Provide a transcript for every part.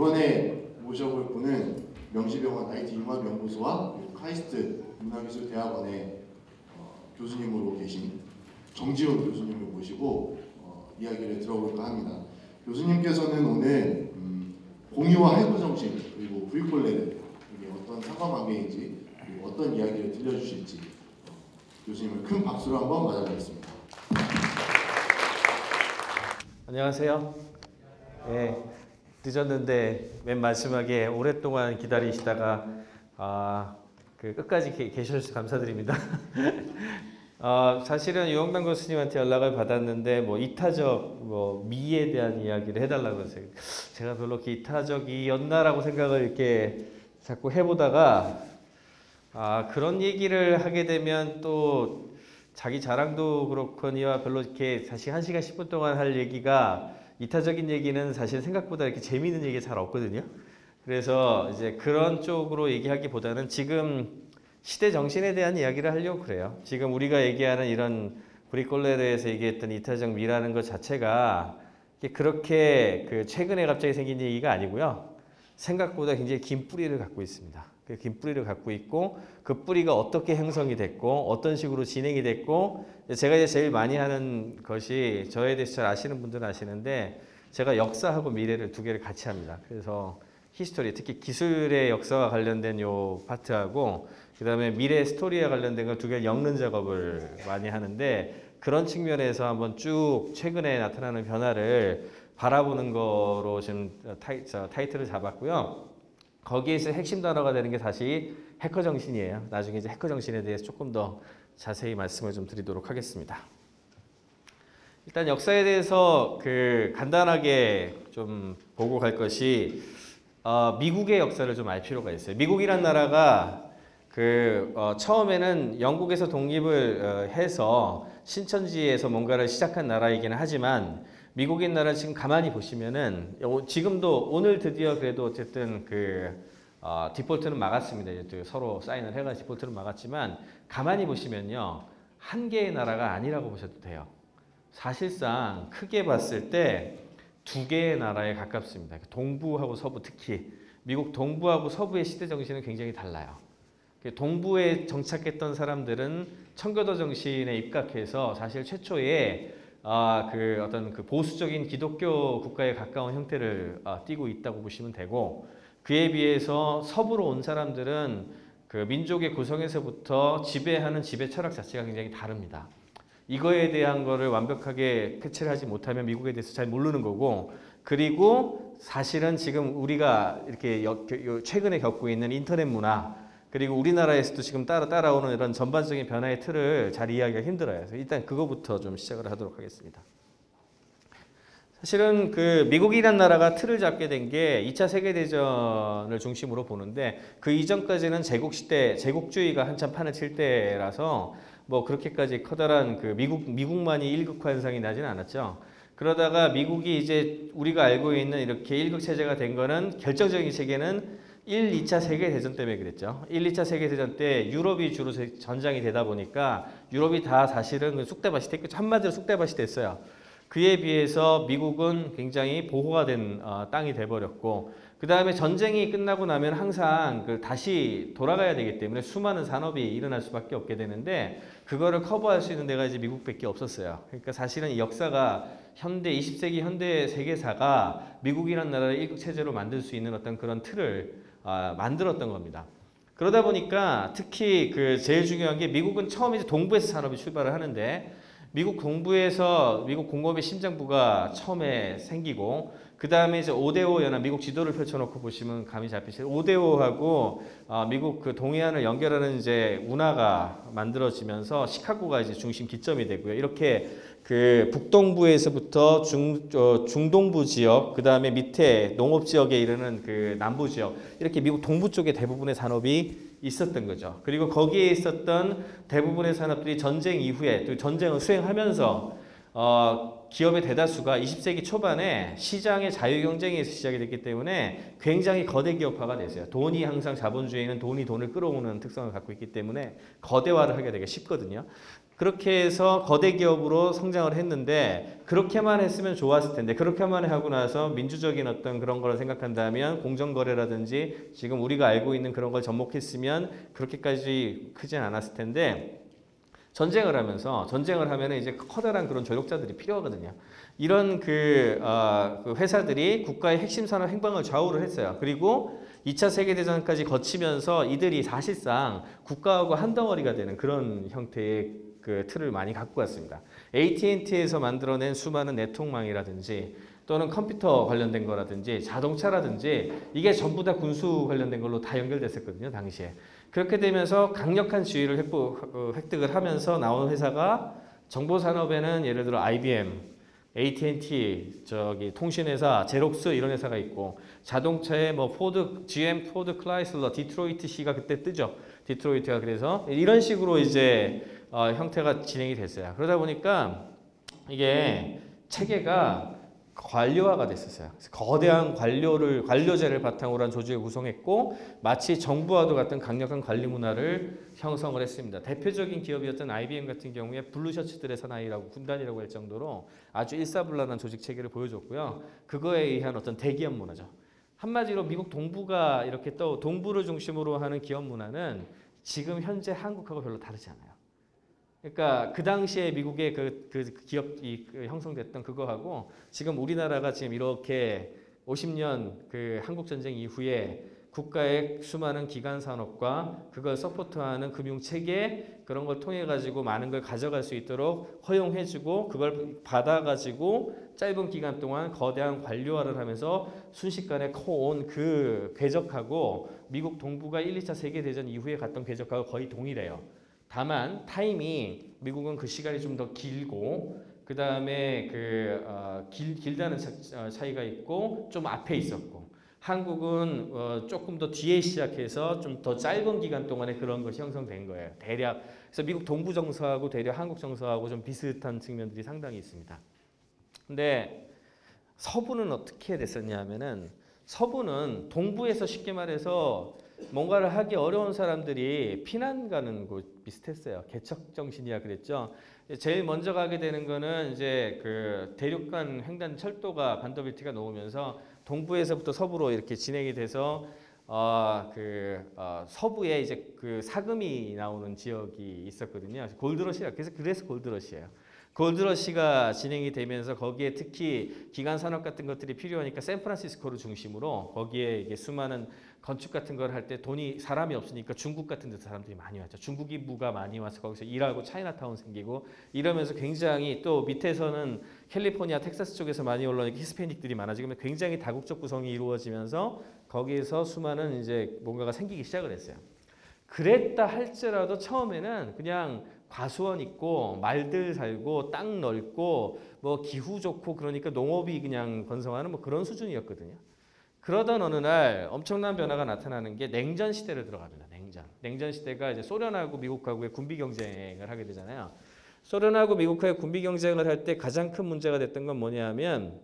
이번에 모셔볼 분은 명지병원 IT융합연구소와 카이스트 문화기술대학원의 교수님으로 계신 정지훈 교수님을 모시고 이야기를 들어볼까 합니다. 교수님께서는 오늘 공유와 해부 정신 그리고 브이콜레르 이게 어떤 상관관계인지 그리고 어떤 이야기를 들려주실지 교수님을 큰 박수로 한번 맞아보겠습니다. 안녕하세요. 네, 늦었는데 맨 마지막에 오랫동안 기다리시다가 끝까지 계셔서 감사드립니다. 사실은 유영남 교수님한테 연락을 받았는데 이타적 미에 대한 이야기를 해달라고 해서 제가 별로 이타적이었나라고 생각을 이렇게 자꾸 해보다가 그런 얘기를 하게 되면 또 자기 자랑도 그렇거니와 별로 이렇게 사실 1시간 10분 동안 할 얘기가 이타적인 얘기는 사실 생각보다 이렇게 재미있는 얘기가 잘 없거든요. 그래서 이제 그런 쪽으로 얘기하기보다는 지금 시대 정신에 대한 이야기를 하려고 그래요. 지금 우리가 얘기하는 이런 브리콜레르에서 얘기했던 이타적 미라는 것 자체가 그렇게 최근에 갑자기 생긴 얘기가 아니고요. 생각보다 굉장히 긴 뿌리를 갖고 있습니다. 그 긴 뿌리를 갖고 있고 그 뿌리가 어떻게 형성이 됐고 어떤 식으로 진행이 됐고 제가 이제 제일 많이 하는 것이 저에 대해서 잘 아시는 분들은 아시는데 제가 역사하고 미래를 두 개를 같이 합니다. 그래서 히스토리, 특히 기술의 역사와 관련된 요 파트하고 그 다음에 미래 스토리와 관련된 거 두 개를 엮는 작업을 많이 하는데 그런 측면에서 한번 쭉 최근에 나타나는 변화를 바라보는 거로 지금 타이틀을 잡았고요. 거기에서 핵심 단어가 되는 게 다시 해커 정신이에요. 나중에 이제 해커 정신에 대해서 조금 더 자세히 말씀을 좀 드리도록 하겠습니다. 일단 역사에 대해서 간단하게 좀 보고 갈 것이 미국의 역사를 좀 알 필요가 있어요. 미국이란 나라가 처음에는 영국에서 독립을 해서 신천지에서 뭔가를 시작한 나라이기는 하지만 미국인 나라 지금 가만히 보시면은 지금도 오늘 드디어 그래도 어쨌든 디폴트는 막았습니다. 이제 서로 사인을 해가 디폴트는 막았지만 가만히 보시면요 한 개의 나라가 아니라고 보셔도 돼요. 사실상 크게 봤을 때 두 개의 나라에 가깝습니다. 동부하고 서부, 특히 미국 동부하고 서부의 시대 정신은 굉장히 달라요. 동부에 정착했던 사람들은 청교도 정신에 입각해서 사실 최초에 어떤 보수적인 기독교 국가에 가까운 형태를 띠고 있다고 보시면 되고 그에 비해서 서부로 온 사람들은 민족의 구성에서부터 지배하는 지배 철학 자체가 굉장히 다릅니다. 이거에 대한 거를 완벽하게 캐치를 하지 못하면 미국에 대해서 잘 모르는 거고 그리고 사실은 지금 우리가 이렇게 최근에 겪고 있는 인터넷 문화 그리고 우리나라에서도 지금 따라오는 이런 전반적인 변화의 틀을 잘 이해하기가 힘들어요. 그래서 일단 그거부터 좀 시작을 하도록 하겠습니다. 사실은 미국이란 나라가 틀을 잡게 된 게 2차 세계대전을 중심으로 보는데 그 이전까지는 제국시대, 제국주의가 한참 판을 칠 때라서 그렇게까지 커다란 미국만이 일극 환상이 나지는 않았죠. 그러다가 미국이 이제 우리가 알고 있는 이렇게 일극 체제가 된 거는 결정적인 체계는 1, 2차 세계대전 때문에 그랬죠. 1, 2차 세계대전 때 유럽이 주로 전장이 되다 보니까 유럽이 다 사실은 쑥대밭이 됐겠죠. 한마디로 쑥대밭이 됐어요. 그에 비해서 미국은 굉장히 보호가 된 땅이 돼버렸고 그 다음에 전쟁이 끝나고 나면 항상 다시 돌아가야 되기 때문에 수많은 산업이 일어날 수밖에 없게 되는데 그거를 커버할 수 있는 데가 이제 미국밖에 없었어요. 그러니까 사실은 이 역사가 현대 20세기 현대 세계사가 미국이라는 나라를 일극 체제로 만들 수 있는 어떤 그런 틀을 만들었던 겁니다. 그러다 보니까 특히 제일 중요한 게 미국은 처음에 이제 동부에서 산업이 출발을 하는데 미국 동부에서 미국 공업의 심장부가 처음에 생기고 그 다음에 이제 5대5 연합 미국 지도를 펼쳐놓고 보시면 감이 잡히시죠. 5대5하고 미국 동해안을 연결하는 이제 운하가 만들어지면서 시카고가 이제 중심 기점이 되고요. 이렇게 북동부에서부터 중동부 지역, 그 다음에 밑에 농업 지역에 이르는 남부 지역 이렇게 미국 동부 쪽에 대부분의 산업이 있었던 거죠. 그리고 거기에 있었던 대부분의 산업들이 전쟁 이후에 또 전쟁을 수행하면서 기업의 대다수가 20세기 초반에 시장의 자유 경쟁에서 시작이 됐기 때문에 굉장히 거대 기업화가 됐어요. 돈이 항상 자본주의는 돈을 끌어오는 특성을 갖고 있기 때문에 거대화를 하게 되게 쉽거든요. 그렇게 해서 거대 기업으로 성장을 했는데 그렇게만 했으면 좋았을 텐데 그렇게만 하고 나서 민주적인 어떤 그런 거를 생각한다면 공정거래라든지 지금 우리가 알고 있는 그런 걸 접목했으면 그렇게까지 크진 않았을 텐데 전쟁을 하면 이제 커다란 그런 조력자들이 필요하거든요. 이런 그 회사들이 국가의 핵심 산업 행방을 좌우를 했어요. 그리고 2차 세계대전까지 거치면서 이들이 사실상 국가하고 한 덩어리가 되는 그런 형태의 그 틀을 많이 갖고 왔습니다. AT&T에서 만들어낸 수많은 네트워크망이라든지 또는 컴퓨터 관련된 거라든지 자동차라든지 이게 전부 다 군수 관련된 걸로 다 연결됐었거든요, 당시에. 그렇게 되면서 강력한 지위를 획득을 하면서 나온 회사가 정보산업에는 예를 들어 IBM, AT&T, 통신회사, 제록스 이런 회사가 있고 자동차에 뭐 포드, GM, 포드, 클라이슬러, 디트로이트시가 그때 뜨죠. 디트로이트가 그래서 이런 식으로 이제 형태가 진행이 됐어요. 그러다 보니까 이게 체계가 관료화가 됐었어요. 거대한 관료제를 바탕으로 한 조직을 구성했고 마치 정부와도 같은 강력한 관리 문화를 형성을 했습니다. 대표적인 기업이었던 IBM 같은 경우에 블루셔츠들의 사나이라고 군단이라고 할 정도로 아주 일사불란한 조직 체계를 보여줬고요. 그거에 의한 어떤 대기업 문화죠. 한마디로 미국 동부가 이렇게 또 동부를 중심으로 하는 기업 문화는 지금 현재 한국하고 별로 다르지 않아요. 그러니까 그 당시에 미국의 그 기업이 형성됐던 그거하고 지금 우리나라가 지금 이렇게 50년 그 한국 전쟁 이후에 국가의 수많은 기관 산업과 그걸 서포트하는 금융 체계 그런 걸 통해 가지고 많은 걸 가져갈 수 있도록 허용해주고 그걸 받아가지고 짧은 기간 동안 거대한 관료화를 하면서 순식간에 커온 그 궤적하고 미국 동부가 1, 2차 세계대전 이후에 갔던 궤적하고 거의 동일해요. 다만 타임이 미국은 그 시간이 좀 더 길고 그 다음에 길다는 차이가 있고 좀 앞에 있었고 한국은 조금 더 뒤에 시작해서 좀 더 짧은 기간 동안에 그런 것이 형성된 거예요. 대략 그래서 미국 동부 정서하고 대략 한국 정서하고 좀 비슷한 측면들이 상당히 있습니다. 근데 서부는 어떻게 됐었냐면은 서부는 동부에서 쉽게 말해서 뭔가를 하기 어려운 사람들이 피난 가는 곳 비슷했어요. 개척 정신이야 그랬죠. 제일 먼저 가게 되는 거는 이제 그 대륙간 횡단 철도가 반도벨트가 놓으면서 동부에서부터 서부로 이렇게 진행이 돼서 서부에 이제 그 사금이 나오는 지역이 있었거든요. 골드러시라 그래서 골드러시예요. 골드러시가 진행이 되면서 거기에 특히 기간 산업 같은 것들이 필요하니까 샌프란시스코를 중심으로 거기에 이게 수많은 건축 같은 걸 할 때 사람이 없으니까 중국 같은 데서 사람들이 많이 왔죠. 중국 인부가 많이 와서 거기서 일하고 차이나타운 생기고 이러면서 굉장히 또 밑에서는 캘리포니아, 텍사스 쪽에서 많이 올라오니까 히스패닉들이 많아지고 굉장히 다국적 구성이 이루어지면서 거기에서 수많은 이제 뭔가가 생기기 시작을 했어요. 그랬다 할지라도 처음에는 그냥 과수원 있고 말들 살고 땅 넓고 뭐 기후 좋고 그러니까 농업이 그냥 번성하는 뭐 그런 수준이었거든요. 그러던 어느 날 엄청난 변화가 나타나는 게 냉전 시대를 들어갑니다. 냉전 시대가 이제 소련하고 미국하고의 군비 경쟁을 하게 되잖아요. 소련하고 미국하고의 군비 경쟁을 할 때 가장 큰 문제가 됐던 건 뭐냐면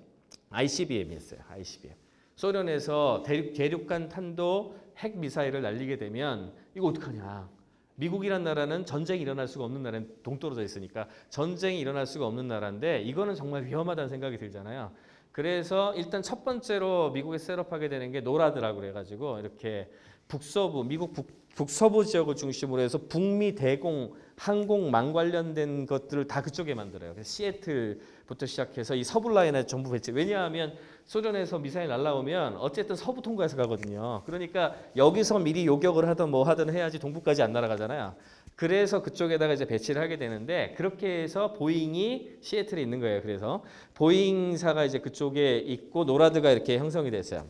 ICBM이었어요. ICBM. 소련에서 대륙간 탄도 핵 미사일을 날리게 되면 이거 어떡하냐. 미국이란 나라는 전쟁이 일어날 수가 없는 나라는 동떨어져 있으니까 전쟁이 일어날 수가 없는 나라인데 이거는 정말 위험하다는 생각이 들잖아요. 그래서 일단 첫 번째로 미국에 셋업하게 되는 게 노라드라고 그래가지고 이렇게 북서부 미국 북서부 지역을 중심으로 해서 북미 대공 항공망 관련된 것들을 다 그쪽에 만들어요. 그래서 시애틀부터 시작해서 이 서부 라인에 전부 배치. 왜냐하면 소련에서 미사일 날라오면 어쨌든 서부 통과해서 가거든요. 그러니까 여기서 미리 요격을 하든 뭐 하든 해야지 동부까지 안 날아가잖아요. 그래서 그쪽에다가 이제 배치를 하게 되는데 그렇게 해서 보잉이 시애틀에 있는 거예요. 그래서 보잉사가 이제 그쪽에 있고 노라드가 이렇게 형성이 됐어요.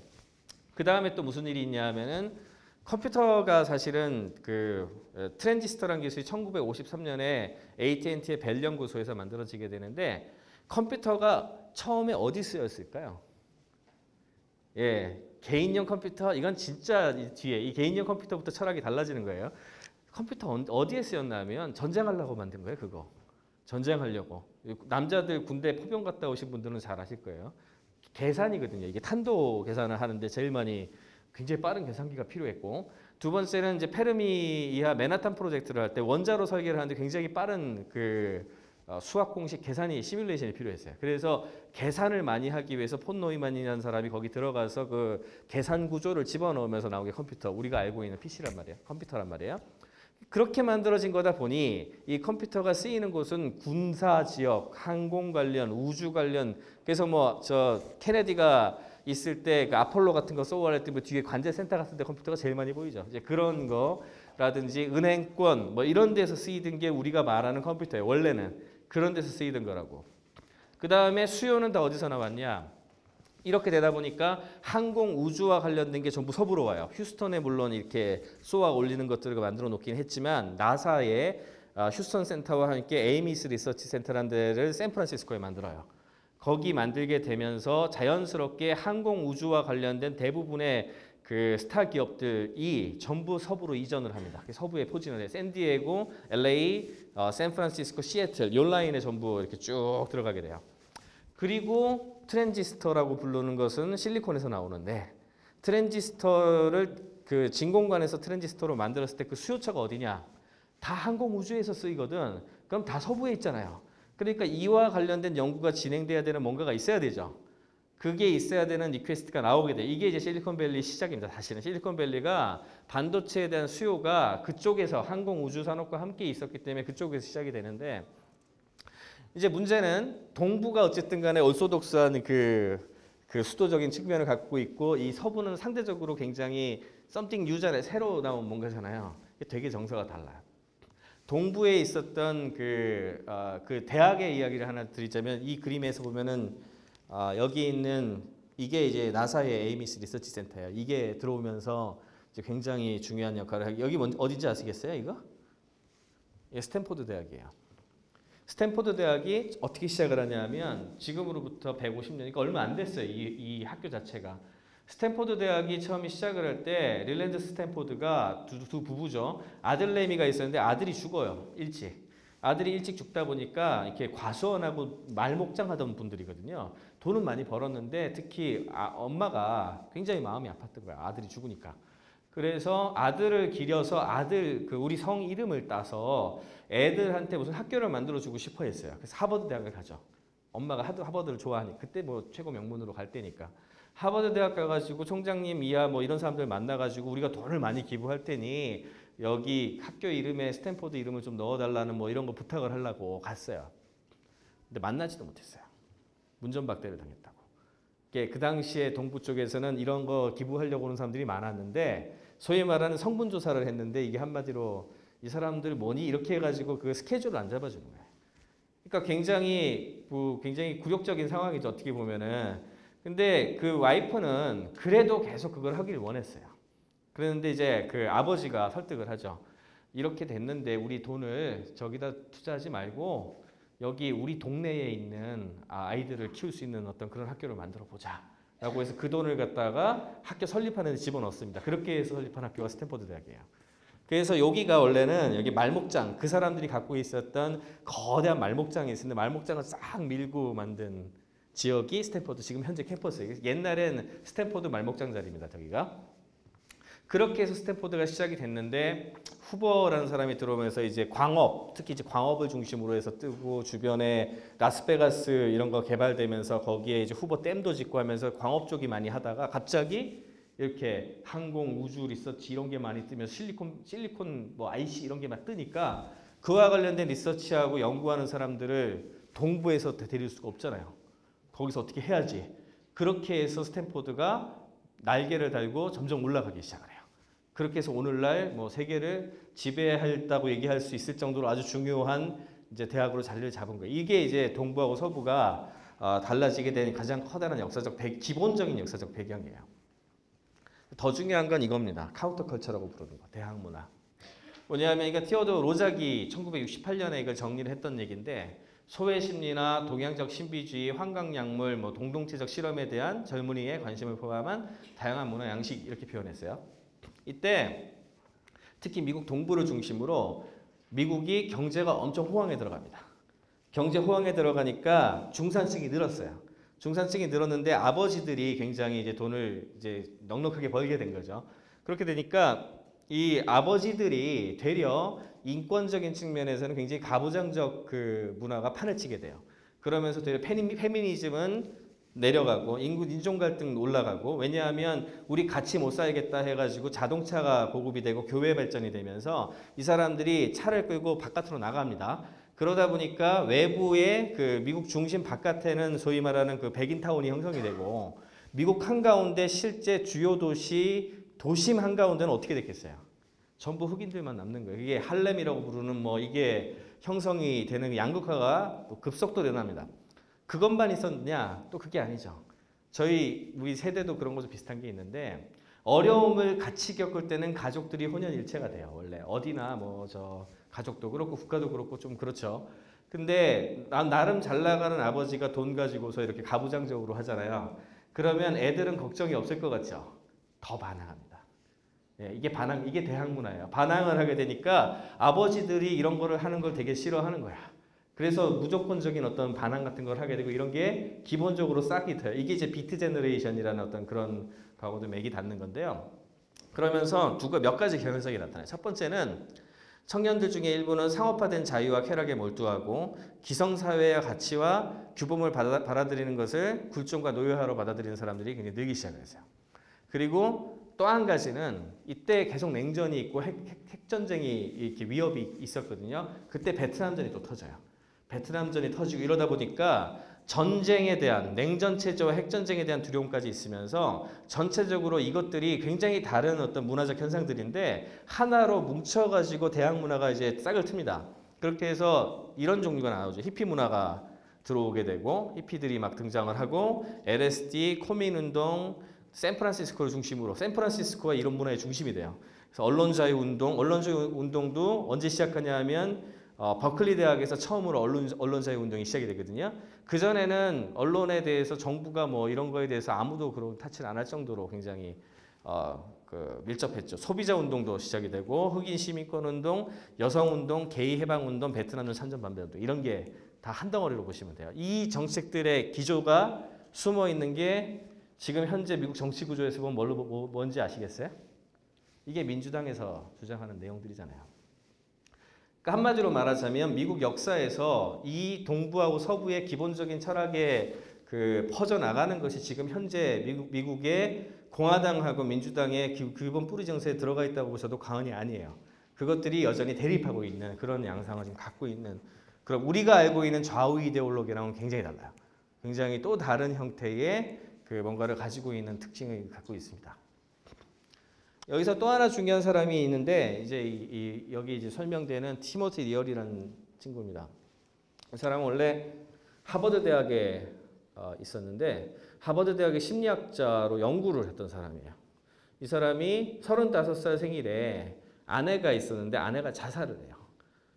그 다음에 또 무슨 일이 있냐 하면은 컴퓨터가 사실은 그 트랜지스터라는 기술이 1953년에 AT&T의 벨 연구소에서 만들어지게 되는데 컴퓨터가 처음에 어디 쓰였을까요? 예, 개인용 컴퓨터 이건 진짜 뒤에 이 개인용 컴퓨터부터 철학이 달라지는 거예요. 컴퓨터 어디에 쓰였냐면 전쟁하려고 만든 거예요, 그거. 전쟁하려고. 남자들 군대 포병 갔다 오신 분들은 잘 아실 거예요. 계산이거든요. 이게 탄도 계산을 하는데 제일 많이 굉장히 빠른 계산기가 필요했고, 두 번째는 이제 페르미 이하 맨하탄 프로젝트를 할 때 원자로 설계를 하는데 굉장히 빠른 수학 공식 계산이 시뮬레이션이 필요했어요. 그래서 계산을 많이 하기 위해서 폰 노이만이라는 사람이 거기 들어가서 그 계산 구조를 집어넣으면서 나온 게 컴퓨터, 우리가 알고 있는 PC란 말이에요. 컴퓨터란 말이에요. 그렇게 만들어진 거다 보니 이 컴퓨터가 쓰이는 곳은 군사 지역, 항공 관련, 우주 관련. 그래서 뭐 저 케네디가 있을 때 그 아폴로 같은 거 쏘고 할 때 뭐 뒤에 관제 센터 같은 데 컴퓨터가 제일 많이 보이죠. 이제 그런 거라든지 은행권 뭐 이런 데서 쓰이던 게 우리가 말하는 컴퓨터예요. 원래는 그런 데서 쓰이던 거라고. 그 다음에 수요는 다 어디서 나왔냐? 이렇게 되다 보니까 항공 우주와 관련된 게 전부 서부로 와요. 휴스턴에 물론 이렇게 쏘아 올리는 것들을 만들어 놓긴 했지만 나사의 휴스턴 센터와 함께 에이미스 리서치 센터라는 데를 샌프란시스코에 만들어요. 거기 만들게 되면서 자연스럽게 항공 우주와 관련된 대부분의 그 스타 기업들이 전부 서부로 이전을 합니다. 서부에 포진을 해요. 샌디에고, LA, 샌프란시스코, 시애틀 요 라인에 전부 이렇게 쭉 들어가게 돼요. 그리고 트랜지스터라고 부르는 것은 실리콘에서 나오는데, 트랜지스터를 그 진공관에서 트랜지스터로 만들었을 때 그 수요처가 어디냐? 다 항공 우주에서 쓰이거든. 그럼 다 서부에 있잖아요. 그러니까 이와 관련된 연구가 진행돼야 되는 뭔가가 있어야 되죠. 그게 있어야 되는 리퀘스트가 나오게 돼. 이게 이제 실리콘밸리 시작입니다. 사실은 실리콘밸리가 반도체에 대한 수요가 그쪽에서 항공 우주 산업과 함께 있었기 때문에 그쪽에서 시작이 되는데, 이제 문제는 동부가 어쨌든 간에 올소독스한 그 수도적인 측면을 갖고 있고, 이 서부는 상대적으로 굉장히 something new잖아요. 새로 나온 뭔가잖아요. 되게 정서가 달라요. 동부에 있었던 그 대학의 이야기를 하나 드리자면, 이 그림에서 보면은 여기 있는 이게 이제 나사의 에이미스 리서치 센터예요. 이게 들어오면서 이제 굉장히 중요한 역할을 하고, 여기 어딘지 아시겠어요? 이거? 이게 스탠포드 대학이에요. 스탠포드 대학이 어떻게 시작을 하냐면 지금으로부터 150년, 그러니까 얼마 안 됐어요. 이 학교 자체가. 스탠포드 대학이 처음에 시작을 할 때 릴랜드 스탠포드가 두 부부죠. 아들 레미가 있었는데 아들이 죽어요. 일찍. 아들이 일찍 죽다 보니까 이렇게 과수원하고 말목장 하던 분들이거든요. 돈은 많이 벌었는데 특히 엄마가 굉장히 마음이 아팠던 거야. 아들이 죽으니까. 그래서 아들을 기려서 우리 성 이름을 따서 애들한테 무슨 학교를 만들어주고 싶어 했어요. 그래서 하버드 대학을 가죠. 엄마가 하버드를 좋아하니. 그때 뭐 최고 명문으로 갈 때니까. 하버드 대학 가가지고 총장님 이하 뭐 이런 사람들 만나가지고 우리가 돈을 많이 기부할 테니 여기 학교 이름에 스탠포드 이름을 좀 넣어달라는 뭐 이런 거 부탁을 하려고 갔어요. 근데 만나지도 못했어요. 문전박대를 당했다고. 그 당시에 동부 쪽에서는 이런 거 기부하려고 오는 사람들이 많았는데, 소위 말하는 성분 조사를 했는데 이게 한마디로 이 사람들 뭐니 이렇게 해가지고 그 스케줄을 안 잡아주는 거예요. 그러니까 굉장히 굴욕적인 상황이죠, 어떻게 보면은. 근데 그 와이프는 그래도 계속 그걸 하기를 원했어요. 그런데 이제 그 아버지가 설득을 하죠. 이렇게 됐는데 우리 돈을 저기다 투자하지 말고 여기 우리 동네에 있는 아이들을 키울 수 있는 어떤 그런 학교를 만들어 보자 라고 해서 그 돈을 갖다가 학교 설립하는 데 집어넣습니다. 그렇게 해서 설립한 학교가 스탠포드 대학이에요. 그래서 여기가 원래는 여기 말목장, 그 사람들이 갖고 있었던 거대한 말목장이 있었는데 말목장을 싹 밀고 만든 지역이 스탠포드 지금 현재 캠퍼스예요. 옛날엔 스탠포드 말목장 자리입니다. 저기가. 그렇게 해서 스탠포드가 시작이 됐는데, 후보라는 사람이 들어오면서 이제 광업, 특히 이제 광업을 중심으로 해서 뜨고, 주변에 라스베가스 이런 거 개발되면서 거기에 이제 후보 댐도 짓고 하면서 광업 쪽이 많이 하다가 갑자기 이렇게 항공 우주 리서치 이런 게 많이 뜨면서 실리콘 뭐 IC 이런 게 막 뜨니까 그와 관련된 리서치하고 연구하는 사람들을 동부에서 데릴 수가 없잖아요. 거기서 어떻게 해야지. 그렇게 해서 스탠포드가 날개를 달고 점점 올라가기 시작을 해요. 그렇게 해서 오늘날 뭐 세계를 지배했다고 얘기할 수 있을 정도로 아주 중요한 이제 대학으로 자리를 잡은 거예요. 이게 이제 동부하고 서부가 달라지게 된 가장 커다란 기본적인 역사적 배경이에요. 더 중요한 건 이겁니다. 카운터컬처라고 부르는 거, 대학 문화. 뭐냐면 이게 티오도 로작이 1968년에 이걸 정리를 했던 얘기인데, 소외 심리나 동양적 신비주의, 환경약물, 뭐 동동체적 실험에 대한 젊은이의 관심을 포함한 다양한 문화 양식 이렇게 표현했어요. 이때 특히 미국 동부를 중심으로 미국이 경제가 엄청 호황에 들어갑니다. 경제 호황에 들어가니까 중산층이 늘었어요. 중산층이 늘었는데 아버지들이 굉장히 이제 돈을 이제 넉넉하게 벌게 된 거죠. 그렇게 되니까 이 아버지들이 되려 인권적인 측면에서는 굉장히 가부장적 그 문화가 판을 치게 돼요. 그러면서 되려 페미니즘은 내려가고 인종 갈등 올라가고, 왜냐하면 우리 같이 못 살겠다 해가지고 자동차가 보급이 되고 교회 발전이 되면서 이 사람들이 차를 끌고 바깥으로 나갑니다. 그러다 보니까 외부의 그 미국 중심 바깥에는 소위 말하는 그 백인타운이 형성이 되고, 미국 한가운데 실제 주요 도심 한가운데는 어떻게 됐겠어요? 전부 흑인들만 남는 거예요. 이게 할렘이라고 부르는 뭐 이게 형성이 되는 양극화가 급속도로 일어납니다. 그것만 있었느냐? 또 그게 아니죠. 우리 세대도 그런 것도 비슷한 게 있는데, 어려움을 같이 겪을 때는 가족들이 혼연일체가 돼요. 원래 어디나 뭐 가족도 그렇고 국가도 그렇고 좀 그렇죠. 근데 나름 잘 나가는 아버지가 돈 가지고서 이렇게 가부장적으로 하잖아요. 그러면 애들은 걱정이 없을 것 같죠. 더 반항합니다. 예, 이게 대학 문화예요. 반항을 하게 되니까 아버지들이 이런 거를 하는 걸 되게 싫어하는 거야. 그래서 무조건적인 어떤 반항 같은 걸 하게 되고, 이런 게 기본적으로 싹이 돼요. 이게 이제 비트 제너레이션이라는 어떤 그런 거하고도 맥이 닿는 건데요. 그러면서 몇 가지 현상이 나타나요. 첫 번째는 청년들 중에 일부는 상업화된 자유와 쾌락에 몰두하고 기성사회의 가치와 규범을 받아들이는 것을 굴종과 노예화로 받아들이는 사람들이 굉장히 늘기 시작했어요. 그리고 또 한 가지는 이때 계속 냉전이 있고 핵전쟁이 이렇게 위협이 있었거든요. 그때 베트남전이 또 터져요. 베트남전이 터지고 이러다 보니까 전쟁에 대한, 냉전체제와 핵전쟁에 대한 두려움까지 있으면서 전체적으로 이것들이 굉장히 다른 어떤 문화적 현상들인데 하나로 뭉쳐가지고 대학 문화가 이제 싹을 틉니다. 그렇게 해서 이런 종류가 나오죠. 히피 문화가 들어오게 되고, 히피들이 막 등장을 하고, LSD, 코민운동, 샌프란시스코를 중심으로, 샌프란시스코가 이런 문화의 중심이 돼요. 그래서 언론자유 운동도 언제 시작하냐 하면 버클리 대학에서 처음으로 언론자유 운동이 시작이 되거든요. 그 전에는 언론에 대해서 정부가 뭐 이런 거에 대해서 아무도 그런 타치를 안 할 정도로 굉장히 밀접했죠. 소비자 운동도 시작이 되고, 흑인 시민권 운동, 여성 운동, 게이 해방 운동, 베트남전 참전 반대 운동, 이런 게 다 한 덩어리로 보시면 돼요. 이 정책들의 기조가 숨어 있는 게 지금 현재 미국 정치 구조에서 보면 뭔지 아시겠어요? 이게 민주당에서 주장하는 내용들이잖아요. 그러니까 한마디로 말하자면 미국 역사에서 이 동부하고 서부의 기본적인 철학에 퍼져나가는 것이 지금 현재 미국의 공화당하고 민주당의 기본 뿌리 정세에 들어가 있다고 보셔도 과언이 아니에요. 그것들이 여전히 대립하고 있는 그런 양상을 지금 갖고 있는, 그럼 우리가 알고 있는 좌우 이데올로기랑은 굉장히 달라요. 굉장히 또 다른 형태의 뭔가를 가지고 있는 특징을 갖고 있습니다. 여기서 또 하나 중요한 사람이 있는데, 이제 여기 이제 설명되는 티모티 리얼이라는 친구입니다. 이 사람은 원래 하버드 대학에 있었는데, 하버드 대학의 심리학자로 연구를 했던 사람이에요. 이 사람이 35살 생일에 아내가 있었는데 아내가 자살을 해요.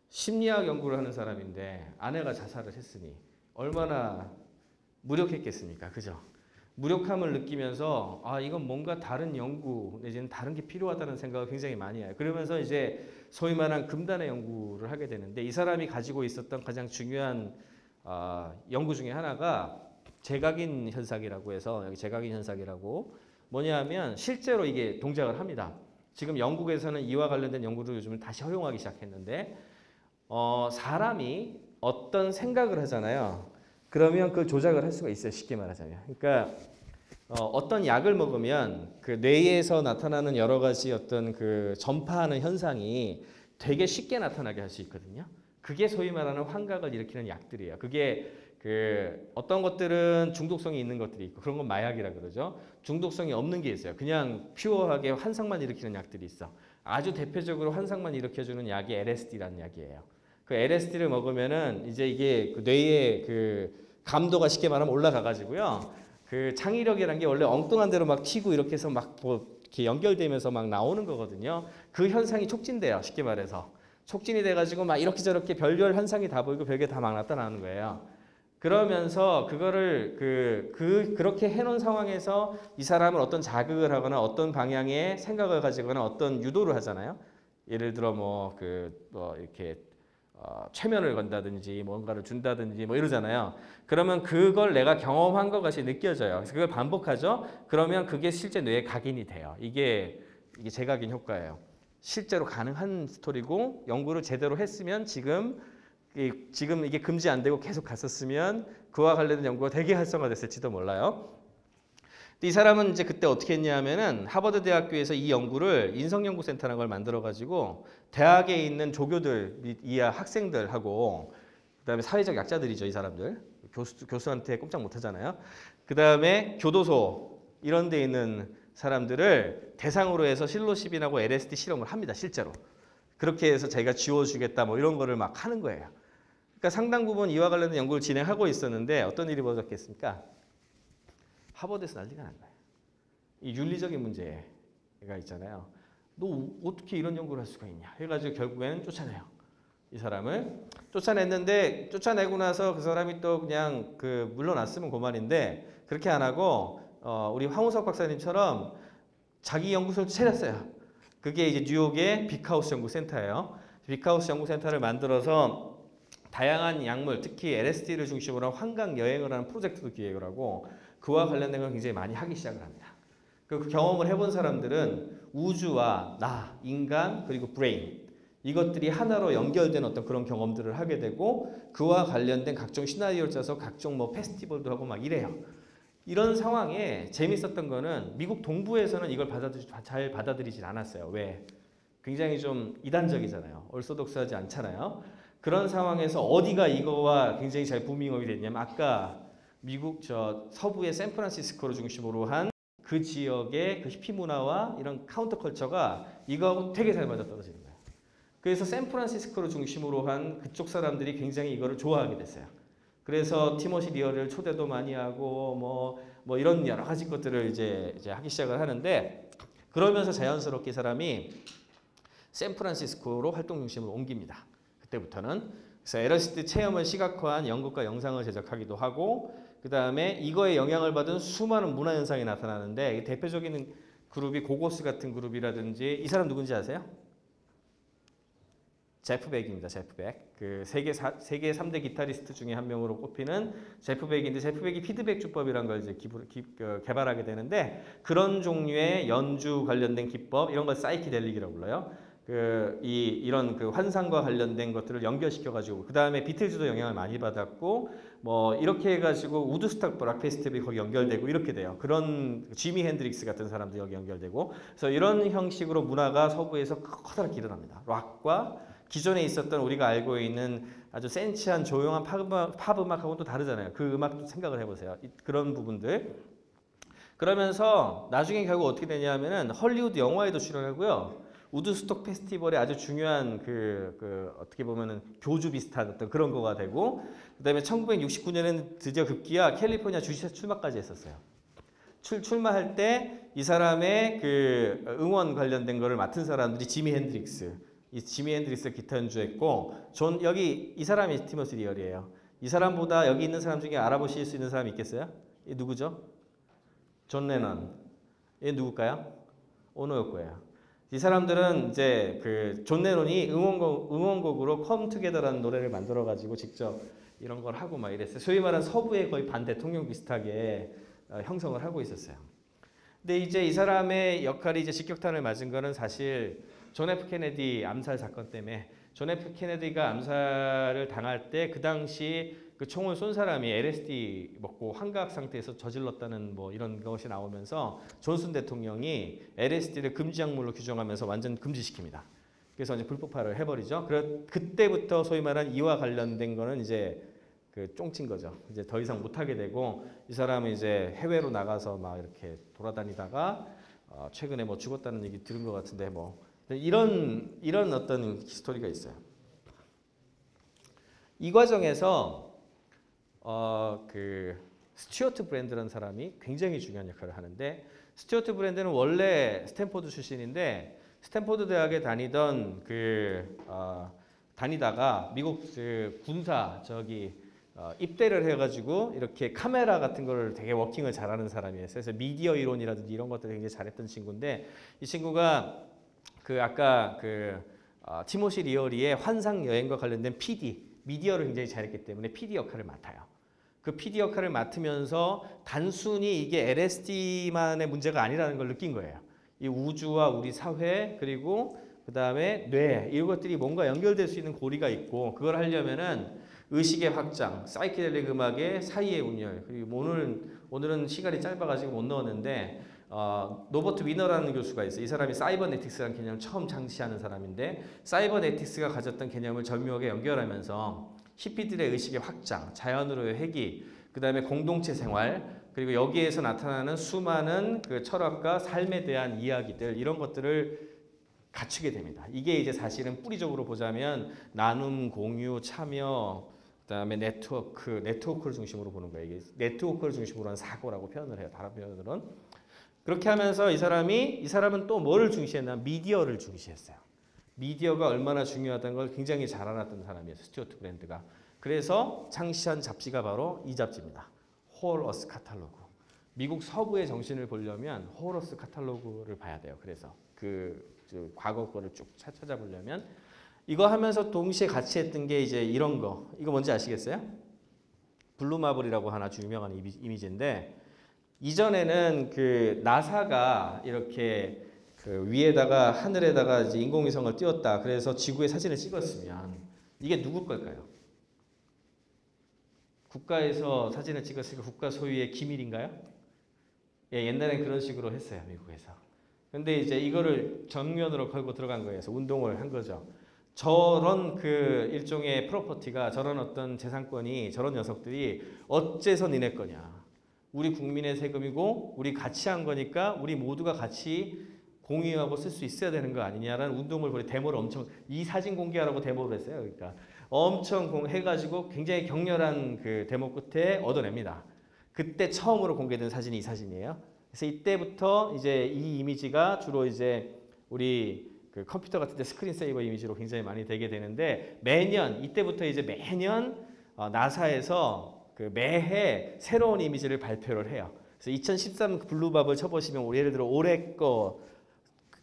심리학 연구를 하는 사람인데 아내가 자살을 했으니 얼마나 무력했겠습니까? 그죠? 무력함을 느끼면서 이건 뭔가 다른 연구 내지는 다른 게 필요하다는 생각을 굉장히 많이 해요. 그러면서 이제 소위 말한 금단의 연구를 하게 되는데, 이 사람이 가지고 있었던 가장 중요한 연구 중에 하나가 재각인 현상이라고 해서, 여기 재각인 현상이라고 뭐냐면 실제로 이게 동작을 합니다. 지금 영국에서는 이와 관련된 연구를 요즘 다시 허용하기 시작했는데, 사람이 어떤 생각을 하잖아요. 그러면 그걸 조작을 할 수가 있어요. 쉽게 말하자면. 그러니까 어떤 약을 먹으면 그 뇌에서 나타나는 여러 가지 어떤 전파하는 현상이 되게 쉽게 나타나게 할 수 있거든요. 그게 소위 말하는 환각을 일으키는 약들이에요. 그게 어떤 것들은 중독성이 있는 것들이 있고, 그런 건 마약이라 그러죠. 중독성이 없는 게 있어요. 그냥 퓨어하게 환상만 일으키는 약들이 있어. 아주 대표적으로 환상만 일으켜주는 약이 LSD라는 약이에요. 그 LSD를 먹으면은 이제 이게 뇌의 감도가 쉽게 말하면 올라가가지고요. 창의력이라는 게 원래 엉뚱한 대로 막 튀고 이렇게 해서 막 이렇게 연결되면서 막 나오는 거거든요. 그 현상이 촉진돼요. 쉽게 말해서. 촉진이 돼가지고 막 이렇게 저렇게 별별 현상이 다 보이고 별게 다 막 나타나는 거예요. 그러면서 그거를 그렇게 해놓은 상황에서 이 사람은 어떤 자극을 하거나 어떤 방향의 생각을 가지거나 어떤 유도를 하잖아요. 예를 들어 이렇게 최면을 건다든지 뭔가를 준다든지 뭐 이러잖아요. 그러면 그걸 내가 경험한 것 같이 느껴져요. 그래서 그걸 반복하죠. 그러면 그게 실제 뇌에 각인이 돼요. 이게 재각인 효과예요. 실제로 가능한 스토리고 연구를 제대로 했으면 지금 이게 금지 안 되고 계속 갔었으면 그와 관련된 연구가 되게 활성화됐을지도 몰라요. 이 사람은 이제 그때 어떻게 했냐면은 하버드 대학교에서 이 연구를 인성연구센터라는 걸 만들어가지고 대학에 있는 조교들 이하 학생들하고 그다음에 사회적 약자들이죠, 이 사람들. 교수한테 꼼짝 못하잖아요. 그다음에 교도소 이런 데 있는 사람들을 대상으로 해서 실로시빈하고 LSD 실험을 합니다, 실제로. 그렇게 해서 자기가 지워주겠다 뭐 이런 거를 막 하는 거예요. 그러니까 상당 부분 이와 관련된 연구를 진행하고 있었는데 어떤 일이 벌어졌겠습니까? 하버드에서 난리가 난 거예요. 이 윤리적인 문제가 있잖아요. 너 어떻게 이런 연구를 할 수가 있냐 해가지고 결국에는 쫓아내요. 이 사람을 쫓아냈는데 쫓아내고 나서 그 사람이 또 그냥 물러났으면 그만인데 그렇게 안 하고 우리 황우석 박사님처럼 자기 연구소를 차렸어요. 그게 이제 뉴욕의 빅하우스 연구센터예요. 빅하우스 연구센터를 만들어서 다양한 약물, 특히 LSD를 중심으로 한 환각 여행을 하는 프로젝트도 기획을 하고 그와 관련된 걸 굉장히 많이 하기 시작을 합니다. 그 경험을 해본 사람들은 우주와 나, 인간, 그리고 브레인 이것들이 하나로 연결된 어떤 그런 경험들을 하게 되고 그와 관련된 각종 시나리오를 짜서 각종 뭐 페스티벌도 하고 막 이래요. 이런 상황에 재밌었던 거는 미국 동부에서는 이걸 잘 받아들이진 않았어요. 왜? 굉장히 좀 이단적이잖아요. orthodox하지 않잖아요. 그런 상황에서 어디가 이거와 굉장히 잘 부밍업이 됐냐면 아까 미국 서부의 샌프란시스코를 중심으로 한 그 지역의 그 히피 문화와 이런 카운터 컬처가 이거하고 되게 잘 맞아떨어지는 거예요. 그래서 샌프란시스코를 중심으로 한 그쪽 사람들이 굉장히 이거를 좋아하게 됐어요. 그래서 티모시 리얼을 초대도 많이 하고 뭐 이런 여러 가지 것들을 이제 하기 시작을 하는데 그러면서 자연스럽게 이 사람이 샌프란시스코로 활동 중심으로 옮깁니다. 그때부터는. 그래서 LSD 체험을 시각화한 연극과 영상을 제작하기도 하고 그 다음에 이거에 영향을 받은 수많은 문화 현상이 나타나는데 대표적인 그룹이 고고스 같은 그룹이라든지 이 사람 누군지 아세요? 제프 백입니다. 제프 백. 그 세계 3대 기타리스트 중에 한 명으로 꼽히는 제프 백인데 제프 백이 피드백 주법이라는 걸 이제 개발하게 되는데 그런 종류의 연주 관련된 기법 이런 걸 사이키델릭이라고 불러요. 이런 환상과 관련된 것들을 연결시켜가지고 그 다음에 비틀즈도 영향을 많이 받았고 뭐 이렇게 해가지고 우드스탁 락 페스티벌이 거기 연결되고 이렇게 돼요. 그런 지미 핸드릭스 같은 사람들이 여기 연결되고 그래서 이런 형식으로 문화가 서부에서 커다랗게 일어납니다. 락과 기존에 있었던 우리가 알고 있는 아주 센치한 조용한 팝 음악하고는 또 다르잖아요. 그 음악도 생각을 해보세요. 그런 부분들. 그러면서 나중에 결국 어떻게 되냐면은 헐리우드 영화에도 출연하고요. 우드스톡 페스티벌의 아주 중요한 어떻게 보면은 교주 비슷한 어떤 그런 거가 되고 그다음에 1969년에는 드디어 급기야 캘리포니아 주지사 출마까지 했었어요. 출마할 때 이 사람의 응원 관련된 거를 맡은 사람들이 지미 핸드릭스. 이 지미 핸드릭스 기타 연주했고 여기 이 사람이 티모시 리얼이에요. 이 사람보다 여기 있는 사람 중에 알아보실 수 있는 사람이 있겠어요? 이 누구죠? 존 레넌. 얘 누굴까요? 오노요코예요. 이 사람들은 이제 존 레논이 응원곡으로 Come Together라는 노래를 만들어 가지고 직접 이런 걸 하고 막 이랬어요. 소위 말하는 서부의 거의 반 대통령 비슷하게 형성을 하고 있었어요. 근데 이제 이 사람의 역할이 이제 직격탄을 맞은 거는 사실 존 F 케네디 암살 사건 때문에 존 F 케네디가 암살을 당할 때 그 당시 그 총을 쏜 사람이 LSD 먹고 환각 상태에서 저질렀다는 뭐 이런 것이 나오면서 존슨 대통령이 LSD를 금지 약물로 규정하면서 완전 금지시킵니다. 그래서 이제 불법화를 해버리죠. 그때부터 소위 말하는 이와 관련된 거는 이제 쫑친 거죠. 이제 더 이상 못하게 되고 이 사람은 이제 해외로 나가서 막 이렇게 돌아다니다가 최근에 뭐 죽었다는 얘기 들은 것 같은데 뭐 이런 어떤 스토리가 있어요. 이 과정에서 스튜어트 브랜드라는 사람이 굉장히 중요한 역할을 하는데 스튜어트 브랜드는 원래 스탠포드 출신인데 스탠포드 대학에 다니다가 미국 군사 입대를 해가지고 이렇게 카메라 같은 거를 되게 워킹을 잘하는 사람이었어요. 그래서 미디어 이론이라든지 이런 것들을 굉장히 잘했던 친구인데 이 친구가 아까 티모시 리어리의 환상 여행과 관련된 PD, 미디어를 굉장히 잘했기 때문에 PD 역할을 맡아요. 그 PD 역할을 맡으면서 단순히 이게 LSD만의 문제가 아니라는 걸 느낀 거예요. 이 우주와 우리 사회 그리고 그 다음에 뇌 이런 것들이 뭔가 연결될 수 있는 고리가 있고 그걸 하려면은 의식의 확장, 사이키델릭 음악의 사이의 운열 그리고 오늘은 시간이 짧아가지고 못 넣었는데 노버트 위너라는 교수가 있어요. 이 사람이 사이버네틱스라는 개념을 처음 창시하는 사람인데 사이버네틱스가 가졌던 개념을 절묘하게 연결하면서 히피들의 의식의 확장, 자연으로의 회귀, 그 다음에 공동체 생활, 그리고 여기에서 나타나는 수많은 그 철학과 삶에 대한 이야기들 이런 것들을 갖추게 됩니다. 이게 이제 사실은 뿌리적으로 보자면 나눔, 공유, 참여, 그다음에 네트워크를 중심으로 보는 거예요. 이게 네트워크를 중심으로 한 사고라고 표현을 해요. 다른 표현으로는 그렇게 하면서 이 사람은 또 뭐를 중시했나? 미디어를 중시했어요. 미디어가 얼마나 중요하다는 걸 굉장히 잘 알았던 사람이에요. 스튜어트 브랜드가. 그래서 창시한 잡지가 바로 이 잡지입니다. 홀 어스 카탈로그. 미국 서부의 정신을 보려면 홀 어스 카탈로그를 봐야 돼요. 그래서 과거 거를 쭉 찾아보려면 이거 하면서 동시에 같이 했던 게 이제 이런 거. 이거 뭔지 아시겠어요? 블루마블이라고 하나 아주 유명한 이미지인데 이전에는 그 나사가 이렇게 그 위에다가 하늘에다가 이제 인공위성을 띄웠다. 그래서 지구의 사진을 찍었으면 이게 누구 걸까요? 국가에서 사진을 찍었으니까 국가 소유의 기밀인가요? 예, 옛날엔 그런 식으로 했어요, 미국에서. 근데 이제 이거를 정면으로 걸고 들어간 거예요. 그래서 운동을 한 거죠. 저런 그 일종의 프로퍼티가 저런 어떤 재산권이 저런 녀석들이 어째서 니네 거냐. 우리 국민의 세금이고 우리 같이 한 거니까 우리 모두가 같이 공유하고 쓸 수 있어야 되는 거 아니냐라는 운동을 데모를 엄청 이 사진 공개하라고 데모를 했어요. 그러니까 엄청 해가지고 굉장히 격렬한 그 데모 끝에 얻어냅니다. 그때 처음으로 공개된 사진이 이 사진이에요. 그래서 이때부터 이제 이 이미지가 주로 이제 우리 그 컴퓨터 같은 데 스크린 세이버 이미지로 굉장히 많이 되게 되는데 이때부터 이제 매년 나사에서 그 매해 새로운 이미지를 발표를 해요. 그래서 2013 블루밥을 쳐보시면 예를 들어 올해 거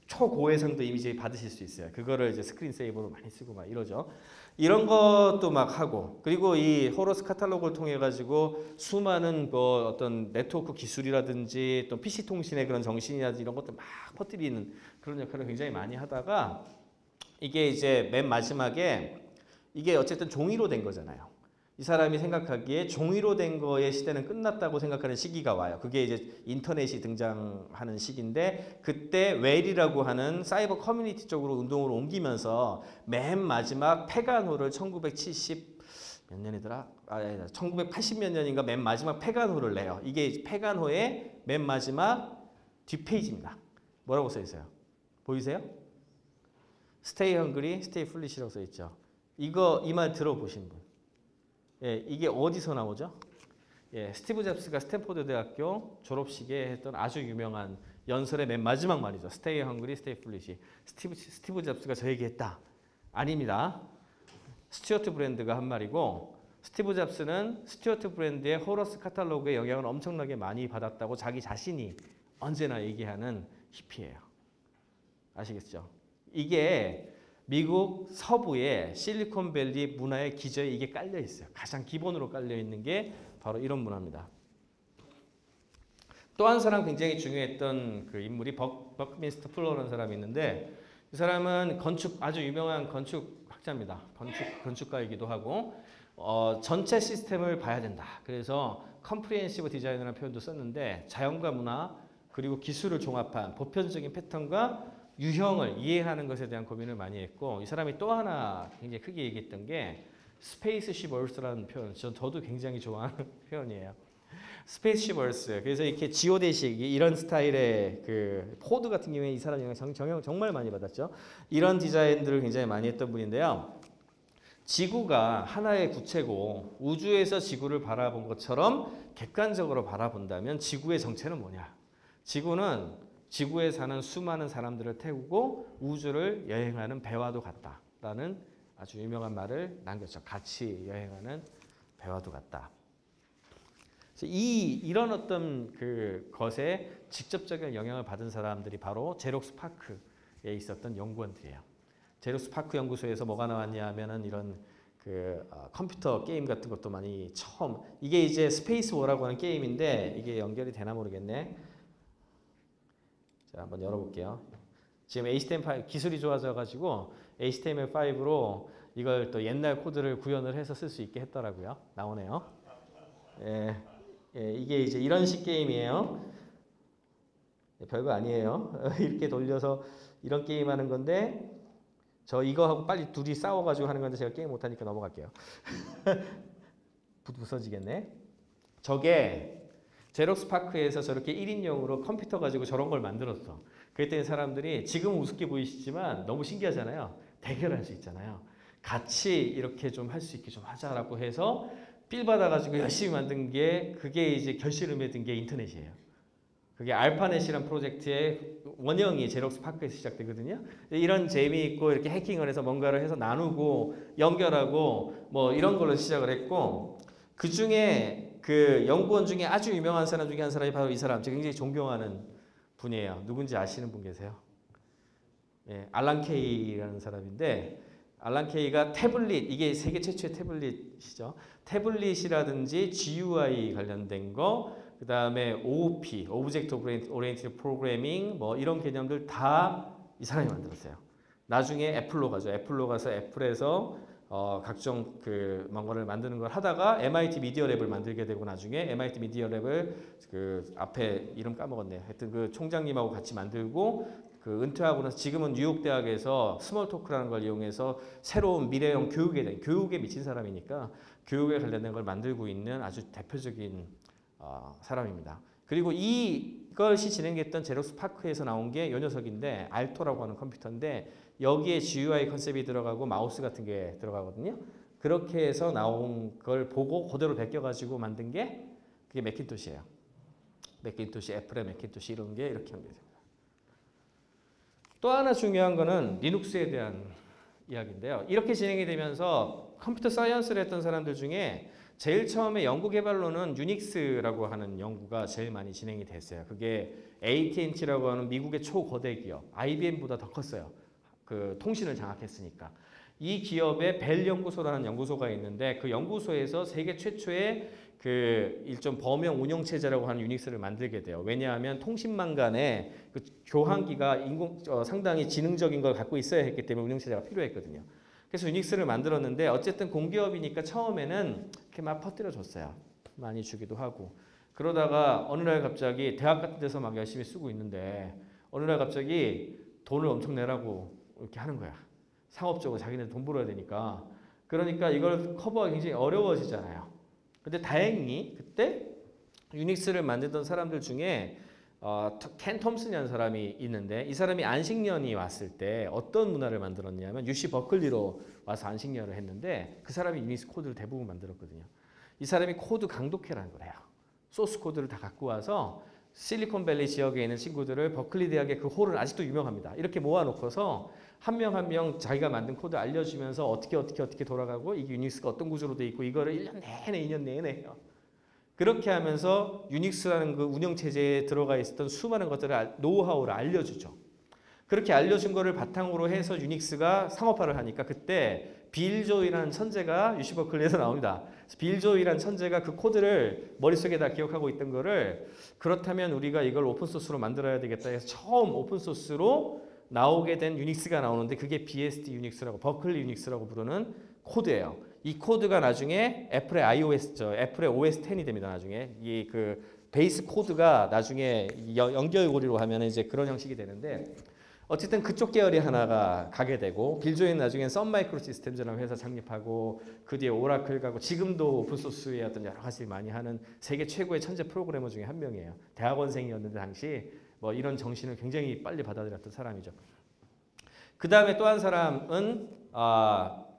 초고해상도 이미지 받으실 수 있어요. 그거를 이제 스크린 세이버로 많이 쓰고 막 이러죠. 이런 것도 막 하고 그리고 이 호러스 카탈로그를 통해 가지고 수많은 뭐 어떤 네트워크 기술이라든지 또 PC 통신의 그런 정신이라든지 이런 것들 막 퍼뜨리는 그런 역할을 굉장히 많이 하다가 이게 이제 맨 마지막에 이게 어쨌든 종이로 된 거잖아요. 이 사람이 생각하기에 종이로 된 거의 시대는 끝났다고 생각하는 시기가 와요. 그게 이제 인터넷이 등장하는 시기인데 그때 웰이라고 하는 사이버 커뮤니티 쪽으로 운동을 옮기면서 맨 마지막 페가노를 1970 몇 년이더라? 1980 몇 년인가 맨 마지막 페가노를 내요. 이게 페가노의 맨 마지막 뒷페이지입니다. 뭐라고 써 있어요? 보이세요? Stay hungry, stay foolish라고 써 있죠. 이 말 들어보신 분? 예, 이게 어디서 나오죠? 예, 스티브 잡스가 스탠포드 대학교 졸업식에 했던 아주 유명한 연설의 맨 마지막 말이죠. Stay hungry, stay foolish. 스티브 잡스가 저 얘기했다. 아닙니다. 스튜어트 브랜드가 한 말이고 스티브 잡스는 스튜어트 브랜드의 호러스 카탈로그의 영향을 엄청나게 많이 받았다고 자기 자신이 언제나 얘기하는 히피예요. 아시겠죠? 이게 미국 서부의 실리콘밸리 문화의 기저에 이게 깔려 있어요. 가장 기본으로 깔려 있는 게 바로 이런 문화입니다. 또 한 사람 굉장히 중요했던 그 인물이 버크민스터 플러라는 사람이 있는데 이 사람은 아주 유명한 건축학자입니다. 건축가이기도 하고 전체 시스템을 봐야 된다. 그래서 컴프리헨시브 디자인이라는 표현도 썼는데 자연과 문화 그리고 기술을 종합한 보편적인 패턴과 유형을 이해하는 것에 대한 고민을 많이 했고 이 사람이 또 하나 굉장히 크게 얘기했던 게 스페이스십 얼스라는 표현. 저도 굉장히 좋아하는 표현이에요. 스페이스십 얼스. 그래서 이렇게 지오대식 이런 스타일의 그 포드 같은 경우에 이 사람이 영향 정말 많이 받았죠. 이런 디자인들을 굉장히 많이 했던 분인데요. 지구가 하나의 구체고 우주에서 지구를 바라본 것처럼 객관적으로 바라본다면 지구의 정체는 뭐냐? 지구는 지구에 사는 수많은 사람들을 태우고 우주를 여행하는 배와도 같다라는 아주 유명한 말을 남겼죠. 같이 여행하는 배와도 같다. 그래서 이런 어떤 그 것에 직접적인 영향을 받은 사람들이 바로 제록스 파크에 있었던 연구원들이에요. 제로스 파크 연구소에서 뭐가 나왔냐 하면은 이런 컴퓨터 게임 같은 것도 많이 처음 이게 이제 스페이스 워라고 하는 게임인데 이게 연결이 되나 모르겠네. 자, 한번 열어볼게요. 지금 HTML5 기술이 좋아져 가지고 HTML5로 이걸 또 옛날 코드를 구현을 해서 쓸 수 있게 했더라고요. 나오네요. 예, 이게 이제 이런 식 게임이에요. 별거 아니에요. 이렇게 돌려서 이런 게임 하는 건데 저 이거하고 빨리 둘이 싸워가지고 하는 건데 제가 게임 못하니까 넘어갈게요. 부서지겠네. 저게 제록스 파크에서 저렇게 1인용으로 컴퓨터 가지고 저런 걸 만들었어. 그랬더니 사람들이 지금 우습게 보이시지만 너무 신기하잖아요. 대결할 수 있잖아요. 같이 이렇게 좀 할 수 있게 좀 하자라고 해서 빌 받아가지고 열심히 만든 게 그게 이제 결실을 맺은 게 인터넷이에요. 그게 알파넷이란 프로젝트의 원형이 제록스 파크에서 시작되거든요. 이런 재미있고 이렇게 해킹을 해서 뭔가를 해서 나누고 연결하고 뭐 이런 걸로 시작을 했고 그 중에 그 연구원 중에 아주 유명한 사람 중에 한 사람이 바로 이 사람. 제가 굉장히 존경하는 분이에요. 누군지 아시는 분 계세요? 예, 알란 케이라는 사람인데 알란 케이가 태블릿, 이게 세계 최초의 태블릿이죠. 태블릿이라든지 GUI 관련된 거, 그 다음에 OOP, Object Oriented Programming, 뭐 이런 개념들 다 이 사람이 만들었어요. 나중에 애플로 가죠. 애플로 가서 애플에서 각종 뭔가를 만드는 걸 하다가 MIT 미디어 랩을 만들게 되고 나중에 MIT 미디어 랩을 그 앞에 이름 까먹었네요. 하여튼 그 총장님하고 같이 만들고 그 은퇴하고 나서 지금은 뉴욕 대학에서 스몰 토크라는 걸 이용해서 새로운 미래형 교육에 미친 사람이니까 교육에 관련된 걸 만들고 있는 아주 대표적인 사람입니다. 그리고 이것이 진행됐던 제록스 파크에서 나온 게 이 녀석인데 알토라고 하는 컴퓨터인데 여기에 GUI 컨셉이 들어가고 마우스 같은 게 들어가거든요. 그렇게 해서 나온 걸 보고 그대로 베껴가지고 만든 게 그게 매킨토시예요. 매킨토시, 애플의 매킨토시 이런 게 이렇게 연결됩니다. 또 하나 중요한 거는 리눅스에 대한 이야기인데요. 이렇게 진행이 되면서 컴퓨터 사이언스를 했던 사람들 중에 제일 처음에 연구 개발로는 유닉스라고 하는 연구가 제일 많이 진행이 됐어요. 그게 AT&T라고 하는 미국의 초거대 기업, IBM보다 더 컸어요. 그 통신을 장악했으니까. 이 기업의 벨 연구소라는 연구소가 있는데 그 연구소에서 세계 최초의 그 일종 범용 운영 체제라고 하는 유닉스를 만들게 돼요. 왜냐하면 통신망 간에 그 교환기가 상당히 지능적인 걸 갖고 있어야 했기 때문에 운영 체제가 필요했거든요. 그래서 유닉스를 만들었는데 어쨌든 공기업이니까 처음에는 이렇게 막 퍼뜨려 줬어요. 많이 주기도 하고. 그러다가 어느 날 갑자기 대학 같은 데서 막 열심히 쓰고 있는데 어느 날 갑자기 돈을 엄청 내라고 이렇게 하는 거야. 상업적으로 자기네 돈 벌어야 되니까. 그러니까 이걸 커버하기 굉장히 어려워지잖아요. 근데 다행히 그때 유닉스를 만들던 사람들 중에 켄 톰슨이라는 사람이 있는데 이 사람이 안식년이 왔을 때 어떤 문화를 만들었냐면 UC 버클리로 와서 안식년을 했는데 그 사람이 유닉스 코드를 대부분 만들었거든요. 이 사람이 코드 강독회라는 걸 해요. 소스 코드를 다 갖고 와서 실리콘밸리 지역에 있는 친구들을 버클리 대학의 그 홀은 아직도 유명합니다. 이렇게 모아놓고서 한 명 한 명 자기가 만든 코드 알려주면서 어떻게 돌아가고 이게 유닉스가 어떤 구조로 돼 있고 이거를 1년 내내 2년 내내 해요. 그렇게 하면서 유닉스라는 그 운영체제에 들어가 있었던 수많은 것들을 노하우를 알려주죠. 그렇게 알려준 거를 바탕으로 해서 유닉스가 상업화를 하니까 그때 빌 조이라는 천재가 UC 버클리에서 나옵니다. 빌 조이라는 천재가 그 코드를 머릿속에다 기억하고 있던 거를 그렇다면 우리가 이걸 오픈소스로 만들어야 되겠다 해서 처음 오픈소스로 나오게 된 유닉스가 나오는데 그게 BSD 유닉스라고 버클리 유닉스라고 부르는 코드예요. 이 코드가 나중에 애플의 애플의 OS 10이 됩니다. 나중에 이 그 베이스 코드가 나중에 연결고리로 하면 이제 그런 형식이 되는데 어쨌든 그쪽 계열이 하나가 가게 되고 빌 조이는 나중에 썬마이크로 시스템즈라는 회사 창립하고 그 뒤에 오라클 가고 지금도 오픈소스의 어떤 여러 가지 많이 하는 세계 최고의 천재 프로그래머 중에 한 명이에요. 대학원생이었는데 당시 뭐 이런 정신을 굉장히 빨리 받아들였던 사람이죠. 그 다음에 또 한 사람은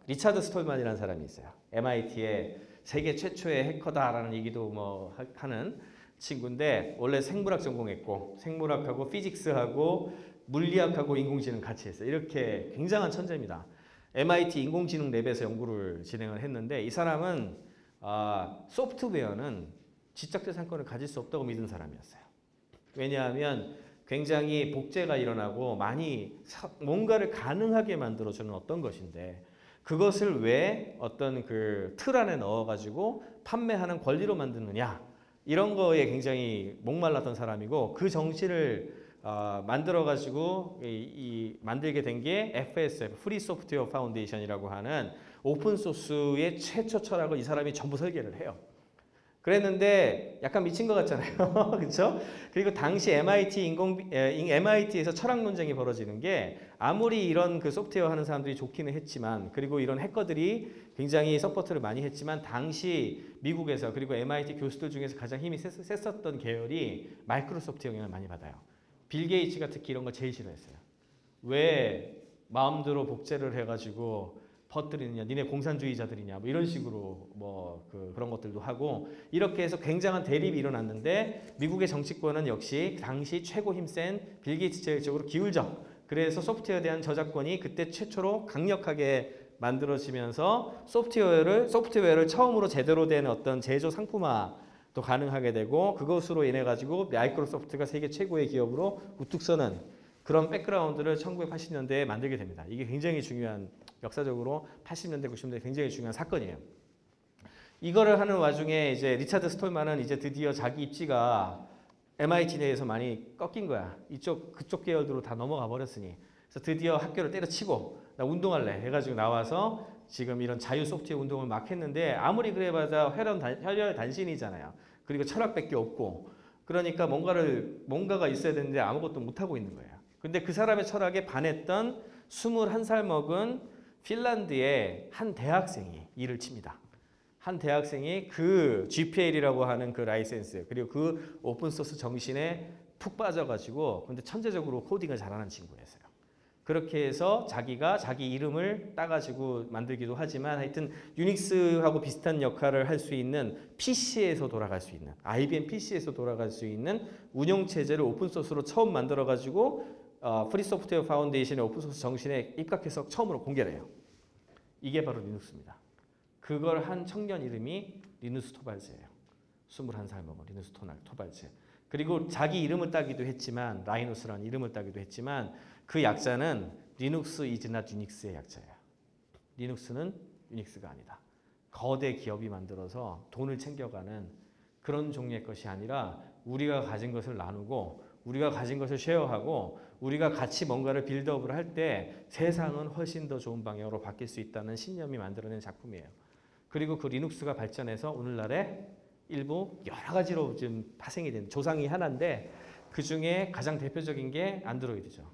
리차드 스톨만이라는 사람이 있어요. MIT의 세계 최초의 해커다라는 얘기도 뭐 하는 친구인데 원래 생물학 전공했고 생물학하고 피직스하고 물리학하고 인공지능 같이 했어요. 이렇게 굉장한 천재입니다. MIT 인공지능 랩에서 연구를 진행을 했는데 이 사람은 소프트웨어는 지적재산권을 가질 수 없다고 믿은 사람이었어요. 왜냐하면 굉장히 복제가 일어나고 많이 뭔가를 가능하게 만들어주는 어떤 것인데 그것을 왜 어떤 그 틀 안에 넣어가지고 판매하는 권리로 만드느냐 이런 거에 굉장히 목말랐던 사람이고 그 정신을 만들어가지고 만들게 된 게 FSF, 프리 소프트웨어 파운데이션이라고 하는 오픈 소스의 최초 철학을 이 사람이 전부 설계를 해요. 그랬는데 약간 미친 것 같잖아요. 그렇죠? 그리고 당시 MIT에서 철학 논쟁이 벌어지는 게 아무리 이런 그 소프트웨어 하는 사람들이 좋기는 했지만 그리고 이런 해커들이 굉장히 서포트를 많이 했지만 당시 미국에서 그리고 MIT 교수들 중에서 가장 힘이 셌었던 계열이 마이크로소프트 영향을 많이 받아요. 빌 게이츠가 특히 이런 거 제일 싫어했어요. 왜 마음대로 복제를 해가지고 퍼뜨리느냐, 니네 공산주의자들이냐, 뭐 이런 식으로 그런 것들도 하고 이렇게 해서 굉장한 대립이 일어났는데 미국의 정치권은 역시 당시 최고 힘센 빌 게이츠 쪽으로 기울죠. 그래서 소프트웨어에 대한 저작권이 그때 최초로 강력하게 만들어지면서 소프트웨어를 처음으로 제대로 된 어떤 제조 상품화도 가능하게 되고 그것으로 인해 가지고 마이크로소프트가 세계 최고의 기업으로 우뚝 서는 그런 백그라운드를 1980년대에 만들게 됩니다. 이게 굉장히 중요한 역사적으로 80년대, 90년대 굉장히 중요한 사건이에요. 이거를 하는 와중에 이제 리차드 스톨만은 이제 드디어 자기 입지가 MIT 내에서 많이 꺾인 거야. 그쪽 계열들로 다 넘어가 버렸으니. 그래서 드디어 학교를 때려치고 나 운동할래 해가지고 나와서 지금 이런 자유 소프트웨어 운동을 막 했는데 아무리 그래봐야 혈혈 단신이잖아요. 그리고 철학밖에 없고 그러니까 뭔가가 있어야 되는데 아무것도 못하고 있는 거예요. 근데 그 사람의 철학에 반했던 21살 먹은 핀란드의 한 대학생이 일을 칩니다. 한 대학생이 그 GPL이라고 하는 그 라이센스 그리고 그 오픈소스 정신에 푹 빠져가지고 근데 천재적으로 코딩을 잘하는 친구였어요. 그렇게 해서 자기가 자기 이름을 따가지고 만들기도 하지만 하여튼 유닉스하고 비슷한 역할을 할 수 있는 PC에서 돌아갈 수 있는 IBM PC에서 돌아갈 수 있는 운영체제를 오픈소스로 처음 만들어가지고 프리 소프트웨어 파운데이션의 오픈소스 정신에 입각해서 처음으로 공개를 해요. 이게 바로 리눅스입니다. 그걸 한 청년 이름이 리누스 토발즈예요. 21살 먹은 리누스 토발즈. 그리고 자기 이름을 따기도 했지만 라이누스라는 이름을 따기도 했지만 그 약자는 리눅스 is not 유닉스의 약자예요. 리눅스는 유닉스가 아니다. 거대 기업이 만들어서 돈을 챙겨가는 그런 종류의 것이 아니라 우리가 가진 것을 나누고 우리가 가진 것을 쉐어하고 우리가 같이 뭔가를 빌드업을 할 때 세상은 훨씬 더 좋은 방향으로 바뀔 수 있다는 신념이 만들어낸 작품이에요. 그리고 그 리눅스가 발전해서 오늘날에 일부 여러 가지로 지금 파생이 된 조상이 하나인데 그 중에 가장 대표적인 게 안드로이드죠.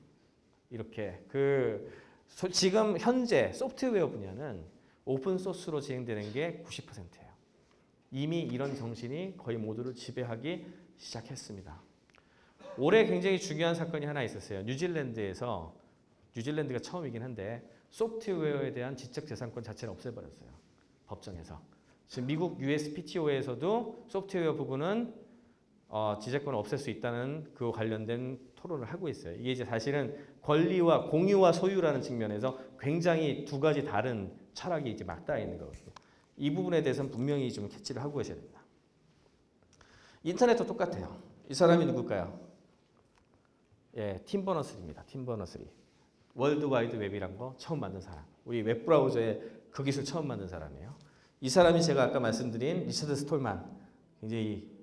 이렇게 지금 현재 소프트웨어 분야는 오픈 소스로 진행되는 게 90%예요. 이미 이런 정신이 거의 모두를 지배하기 시작했습니다. 올해 굉장히 중요한 사건이 하나 있었어요. 뉴질랜드가 처음이긴 한데 소프트웨어에 대한 지적재산권 자체를 없애버렸어요. 법정에서. 지금 미국 USPTO에서도 소프트웨어 부분은 지적권을 없앨 수 있다는 그 관련된 토론을 하고 있어요. 이게 이제 사실은 권리와 공유와 소유라는 측면에서 굉장히 두 가지 다른 철학이 이제 맞닿아 있는 거거든요. 이 부분에 대해서는 분명히 좀 캐치를 하고 계셔야 됩니다. 인터넷도 똑같아요. 이 사람이 누굴까요? 예, 팀 버너스리입니다. 팀 버너스리. 월드와이드 웹이란 거 처음 만든 사람. 우리 웹브라우저에 그 기술 처음 만든 사람이에요. 이 사람이 제가 아까 말씀드린 리차드 스톨만.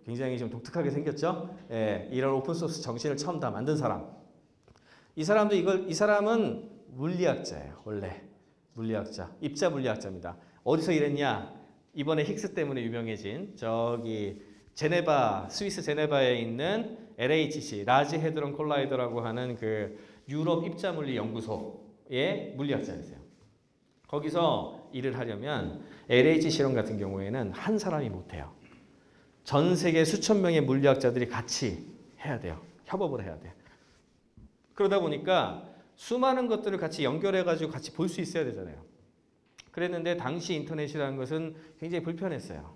굉장히 좀 독특하게 생겼죠? 예, 이런 오픈소스 정신을 처음 다 만든 사람. 이 사람은 물리학자예요. 원래. 물리학자. 입자 물리학자입니다. 어디서 일했냐? 이번에 힉스 때문에 유명해진 저기 스위스 제네바에 있는 LHC, 라지 헤드론 콜라이더라고 하는 그 유럽 입자물리 연구소의 물리학자였어요. 거기서 일을 하려면 LHC 실험 같은 경우에는 한 사람이 못해요. 전 세계 수천 명의 물리학자들이 같이 해야 돼요. 협업을 해야 돼. 그러다 보니까 수많은 것들을 같이 연결해가지고 같이 볼 수 있어야 되잖아요. 그랬는데 당시 인터넷이라는 것은 굉장히 불편했어요.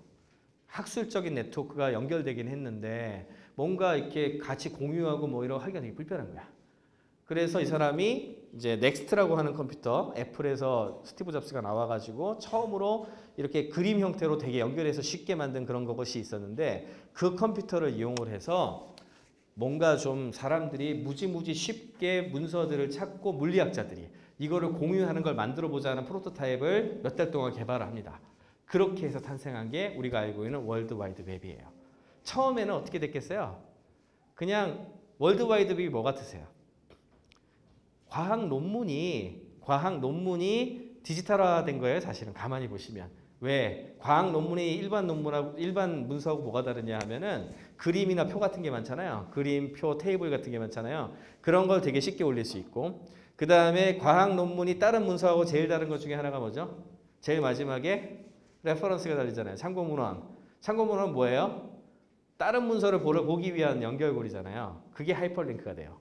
학술적인 네트워크가 연결되긴 했는데 뭔가 이렇게 같이 공유하고 뭐 이런 하기가 되게 불편한 거야. 그래서 이 사람이 이제 넥스트라고 하는 컴퓨터, 애플에서 스티브 잡스가 나와가지고 처음으로 이렇게 그림 형태로 되게 연결해서 쉽게 만든 그런 것이 있었는데 그 컴퓨터를 이용을 해서 뭔가 좀 사람들이 무지무지 쉽게 문서들을 찾고 물리학자들이 이거를 공유하는 걸 만들어 보자는 프로토타입을 몇 달 동안 개발을 합니다. 그렇게 해서 탄생한 게 우리가 알고 있는 월드와이드 웹이에요. 처음에는 어떻게 됐겠어요? 그냥 월드와이드 웹이 뭐 같으세요? 과학 논문이 디지털화된 거예요. 사실은 가만히 보시면. 왜? 과학 논문이 일반 문서하고 뭐가 다르냐 하면은 그림이나 표 같은 게 많잖아요. 그림, 표, 테이블 같은 게 많잖아요. 그런 걸 되게 쉽게 올릴 수 있고, 그 다음에 과학 논문이 다른 문서하고 제일 다른 것 중에 하나가 뭐죠? 제일 마지막에 레퍼런스가 달리잖아요. 참고문헌. 참고문헌은 뭐예요? 다른 문서를 보기 위한 연결고리잖아요. 그게 하이퍼링크가 돼요.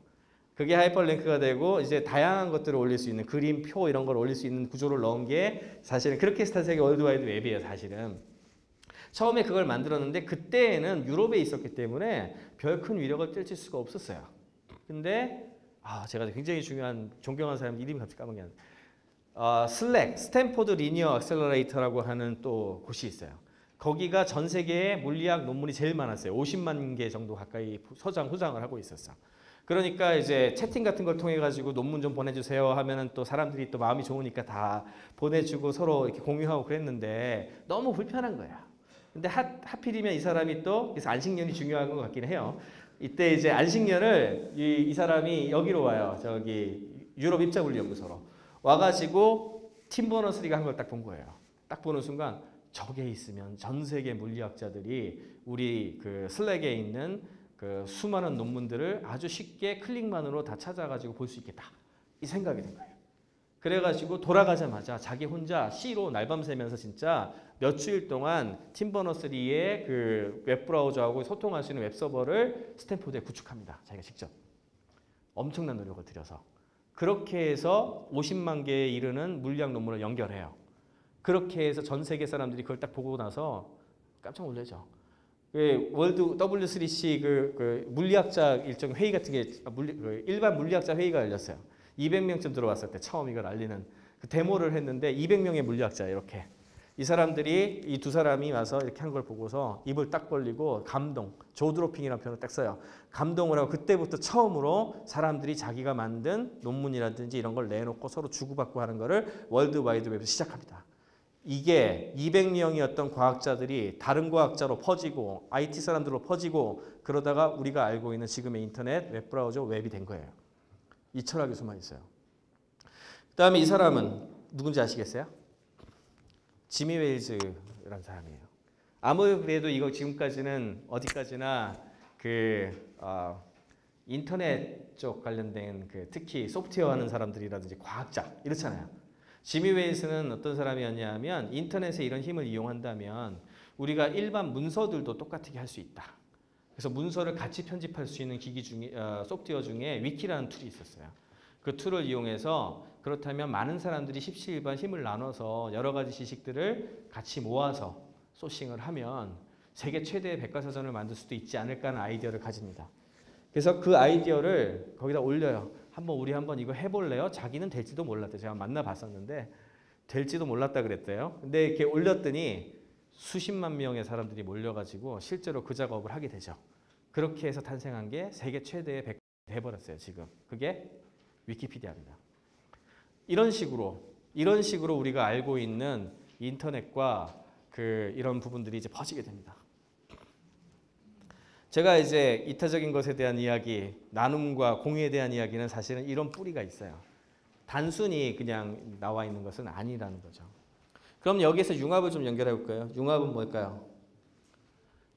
그게 하이퍼링크가 되고 이제 다양한 것들을 올릴 수 있는 그림, 표 이런 걸 올릴 수 있는 구조를 넣은 게 사실은 그렇게 해서 탄생한 월드와이드 웹이에요. 사실은. 처음에 그걸 만들었는데 그때에는 유럽에 있었기 때문에 별 큰 위력을 펼칠 수가 없었어요. 근데 제가 굉장히 존경하는 사람 이름이 갑자기 까먹게 하네. 슬랙, 스탠포드 리니어 액셀러레이터라고 하는 또 곳이 있어요. 거기가 전 세계에 물리학 논문이 제일 많았어요. 50만 개 정도 가까이 소장을 하고 있었어. 그러니까 이제 채팅 같은 걸 통해 가지고 논문 좀 보내주세요 하면은 또 사람들이 또 마음이 좋으니까 다 보내주고 서로 이렇게 공유하고 그랬는데 너무 불편한 거야. 근데 하필이면 이 사람이 또 그래서 안식년이 중요한 것 같긴 해요. 이때 이제 안식년을 이 사람이 여기로 와요. 저기 유럽 입자물리연구소로 와가지고 팀 버너스리가 한 걸 딱 본 거예요. 딱 보는 순간 저게 있으면 전 세계 물리학자들이 우리 그 슬랙에 있는 그 수많은 논문들을 아주 쉽게 클릭만으로 다 찾아가지고 볼 수 있겠다. 이 생각이 된 거예요. 그래가지고 돌아가자마자 자기 혼자 C로 날밤 새면서 진짜 몇 주일 동안 팀버너스리의 그 웹브라우저하고 소통할 수 있는 웹서버를 스탠포드에 구축합니다. 자기가 직접. 엄청난 노력을 들여서. 그렇게 해서 50만 개에 이르는 물리학 논문을 연결해요. 그렇게 해서 전 세계 사람들이 그걸 딱 보고 나서 깜짝 놀라죠. 월드 W3C 그 물리학자 일종 회의 같은 게 일반 물리학자 회의가 열렸어요. 200명쯤 들어왔을 때 처음 이걸 알리는 그 데모를 했는데 200명의 물리학자 이렇게 이 사람들이 이 두 사람이 와서 이렇게 한 걸 보고서 입을 딱 벌리고 감동, 조드로핑이라는 표현을 딱 써요. 감동을 하고 그때부터 처음으로 사람들이 자기가 만든 논문이라든지 이런 걸 내놓고 서로 주고받고 하는 거를 월드와이드 웹에서 시작합니다. 이게 200명이었던 과학자들이 다른 과학자로 퍼지고 IT 사람들로 퍼지고 그러다가 우리가 알고 있는 지금의 인터넷, 웹브라우저, 웹이 된 거예요. 이 철학이 숨어 있어요. 그다음에 이 사람은 누군지 아시겠어요? 지미 웨일즈라는 사람이에요. 아무리 그래도 이거 지금까지는 어디까지나 인터넷 쪽 관련된 특히 소프트웨어 하는 사람들이라든지 과학자 이렇잖아요. 지미 웨일스는 어떤 사람이었냐면 인터넷에 이런 힘을 이용한다면 우리가 일반 문서들도 똑같게 할 수 있다. 그래서 문서를 같이 편집할 수 있는 기기 중에 소프트웨어 중에 위키라는 툴이 있었어요. 그 툴을 이용해서 그렇다면 많은 사람들이 십시일반 힘을 나눠서 여러 가지 지식들을 같이 모아서 소싱을 하면 세계 최대의 백과사전을 만들 수도 있지 않을까 하는 아이디어를 가집니다. 그래서 그 아이디어를 거기다 올려요. 우리 한번 이거 해볼래요? 자기는 될지도 몰랐대요. 제가 만나봤었는데 될지도 몰랐다 그랬대요. 근데 이렇게 올렸더니 수십만 명의 사람들이 몰려가지고 실제로 그 작업을 하게 되죠. 그렇게 해서 탄생한 게 세계 최대의 백과사전이 돼버렸어요. 지금 그게 위키피디아입니다. 이런 식으로 우리가 알고 있는 인터넷과 이런 부분들이 이제 퍼지게 됩니다. 제가 이제 이타적인 것에 대한 이야기, 나눔과 공유에 대한 이야기는 사실은 이런 뿌리가 있어요. 단순히 그냥 나와 있는 것은 아니라는 거죠. 그럼 여기서 융합을 좀 연결해 볼까요? 융합은 뭘까요?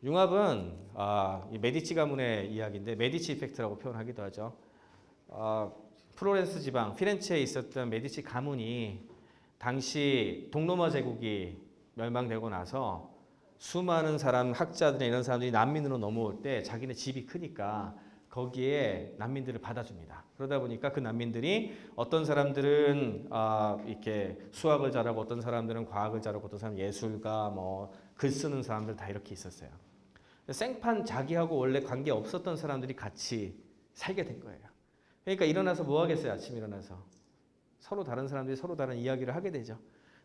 융합은 이 메디치 가문의 이야기인데 메디치 이펙트라고 표현하기도 하죠. 플로렌스 지방, 피렌체에 있었던 메디치 가문이 당시 동로마 제국이 멸망되고 나서 수많은 학자들이나 이런 사람들이 난민으로 넘어올 때 자기네 집이 크니까 거기에 난민들을 받아줍니다. 그러다 보니까 그 난민들이 어떤 사람들은 이렇게 수학을 잘하고 어떤 사람들은 과학을 잘하고 어떤 사람은 예술가, 글 쓰는 사람들 다 이렇게 있었어요. 생판 자기하고 원래 관계 없었던 사람들이 같이 살게 된 거예요. 그러니까 일어나서 뭐 하겠어요? 아침에 일어나서 서로 다른 사람들이 서로 다른 이야기를 하게 되죠.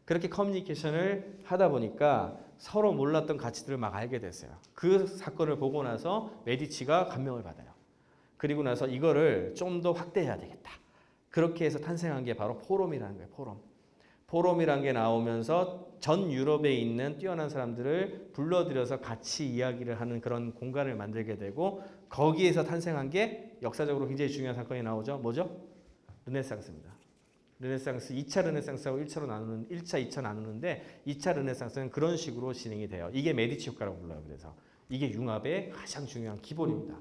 그렇게 커뮤니케이션을 하다 보니까 서로 몰랐던 가치들을 막 알게 됐어요. 그 사건을 보고 나서 메디치가 감명을 받아요. 그리고 나서 이거를 좀 더 확대해야 되겠다. 그렇게 해서 탄생한 게 바로 포럼이라는 거예요. 포럼. 포럼이라는 게 나오면서 전 유럽에 있는 뛰어난 사람들을 불러들여서 같이 이야기를 하는 그런 공간을 만들게 되고 거기에서 탄생한 게 역사적으로 굉장히 중요한 사건이 나오죠. 뭐죠? 르네상스입니다. 르네상스 2차 르네상스하고 1차, 2차 나누는데 2차 르네상스는 그런 식으로 진행이 돼요. 이게 메디치 효과라고 불러요. 그래서 이게 융합의 가장 중요한 기본입니다.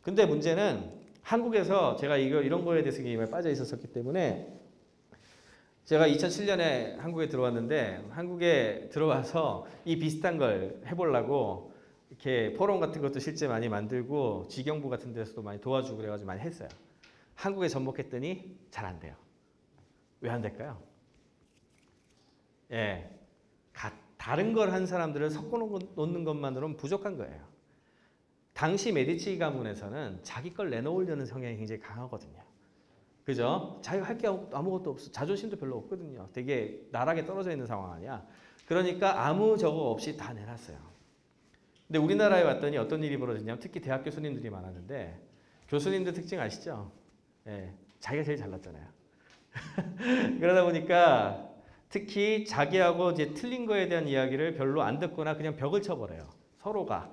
근데 문제는 한국에서 제가 이런 거에 대해서 굉장히 빠져 있었기 때문에 제가 2007년에 한국에 들어왔는데 한국에 들어와서 이 비슷한 걸 해보려고 이렇게 포럼 같은 것도 실제 많이 만들고 지경부 같은 데서도 많이 도와주고 그래가지고 많이 했어요. 한국에 접목했더니 잘 안 돼요. 왜 안 될까요? 예, 다른 걸 한 사람들을 섞어 놓는 것만으로는 부족한 거예요. 당시 메디치 가문에서는 자기 걸 내놓으려는 성향이 굉장히 강하거든요. 그죠? 자기가 할 게 아무것도 없어. 자존심도 별로 없거든요. 되게 나락에 떨어져 있는 상황 아니야. 그러니까 아무 저거 없이 다 내놨어요. 근데 우리나라에 왔더니 어떤 일이 벌어졌냐면 특히 대학 교수님들이 많았는데 교수님들 특징 아시죠? 예, 자기가 제일 잘났잖아요. 그러다 보니까 특히 자기하고 이제 틀린 거에 대한 이야기를 별로 안 듣거나 그냥 벽을 쳐버려요. 서로가.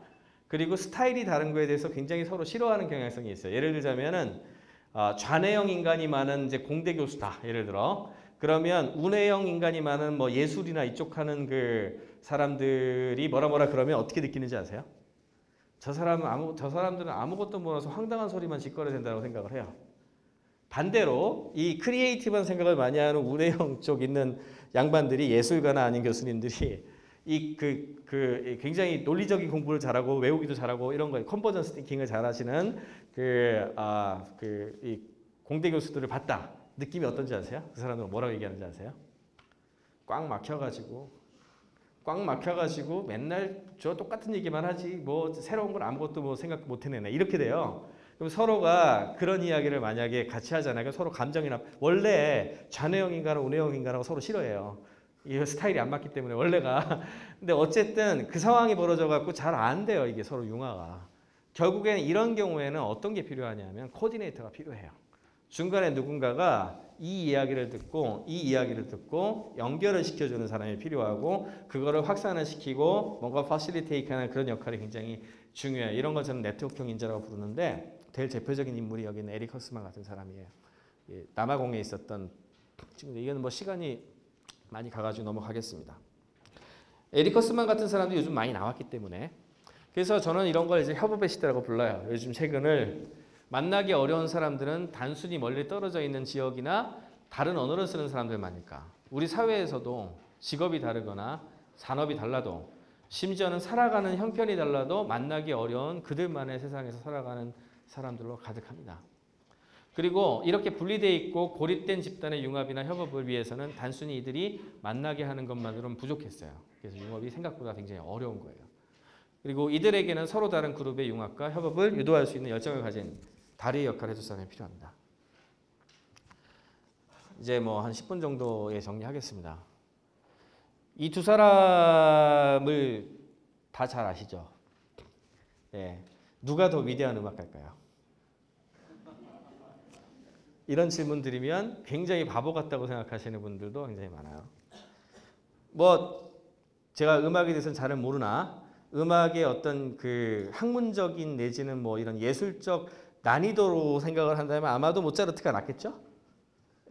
그리고 스타일이 다른 거에 대해서 굉장히 서로 싫어하는 경향성이 있어요. 예를 들자면은 좌뇌형 인간이 많은 이제 공대 교수다. 예를 들어. 그러면 우뇌형 인간이 많은 뭐 예술이나 이쪽 하는 그 사람들이 뭐라 그러면 어떻게 느끼는지 아세요? 저 사람들은 아무것도 몰라서 황당한 소리만 짓거려야 된다고 생각을 해요. 반대로 이 크리에이티브한 생각을 많이 하는 우뇌형 쪽 있는 양반들이 예술가나 아닌 교수님들이 굉장히 논리적인 공부를 잘하고 외우기도 잘하고 이런 거에 컨버전스 띵킹을 잘하시는 이 공대 교수들을 봤다. 느낌이 어떤지 아세요? 그 사람들은 뭐라고 얘기하는지 아세요? 꽉 막혀가지고 맨날 저 똑같은 얘기만 하지 뭐 새로운 걸 아무것도 뭐 생각 못 해내네 이렇게 돼요. 그럼 서로가 그런 이야기를 만약에 같이 하잖아요. 그럼 서로 감정이나 원래 좌뇌형 인간은 우뇌형 인간하고 서로 싫어해요. 이 스타일이 안 맞기 때문에 원래가. 근데 어쨌든 그 상황이 벌어져 갖고 잘 안 돼요. 이게 서로 융화가. 결국에는 이런 경우에는 어떤 게 필요하냐면 코디네이터가 필요해요. 중간에 누군가가 이 이야기를 듣고 연결을 시켜주는 사람이 필요하고 그거를 확산을 시키고 뭔가 파실리테이트하는 그런 역할이 굉장히 중요해요. 이런 걸 저는 네트워크형 인재라고 부르는데 제일 대표적인 인물이 여기는 에릭 허스만 같은 사람이에요. 남아공에 있었던 지금 이거는 뭐 시간이 많이 가가지고 넘어가겠습니다. 에릭 허스만 같은 사람도 요즘 많이 나왔기 때문에 그래서 저는 이런 걸 이제 협업의 시대라고 불러요. 요즘 최근을 만나기 어려운 사람들은 단순히 멀리 떨어져 있는 지역이나 다른 언어를 쓰는 사람들만일까. 우리 사회에서도 직업이 다르거나 산업이 달라도 심지어는 살아가는 형편이 달라도 만나기 어려운 그들만의 세상에서 살아가는 사람들로 가득합니다. 그리고 이렇게 분리되어 있고 고립된 집단의 융합이나 협업을 위해서는 단순히 이들이 만나게 하는 것만으로는 부족했어요. 그래서 융합이 생각보다 굉장히 어려운 거예요. 그리고 이들에게는 서로 다른 그룹의 융합과 협업을 유도할 수 있는 열정을 가진 다리의 역할을 해줄 사람이 필요합니다. 이제 뭐 한 10분 정도에 정리하겠습니다. 이 두 사람을 다 잘 아시죠? 예. 누가 더 위대한 음악가일까요? 이런 질문 드리면 굉장히 바보 같다고 생각하시는 분들도 굉장히 많아요. 뭐 제가 음악에 대해서는 잘은 모르나 음악의 어떤 그 학문적인 내지는 뭐 이런 예술적 난이도로 생각을 한다면 아마도 모차르트가 낫겠죠?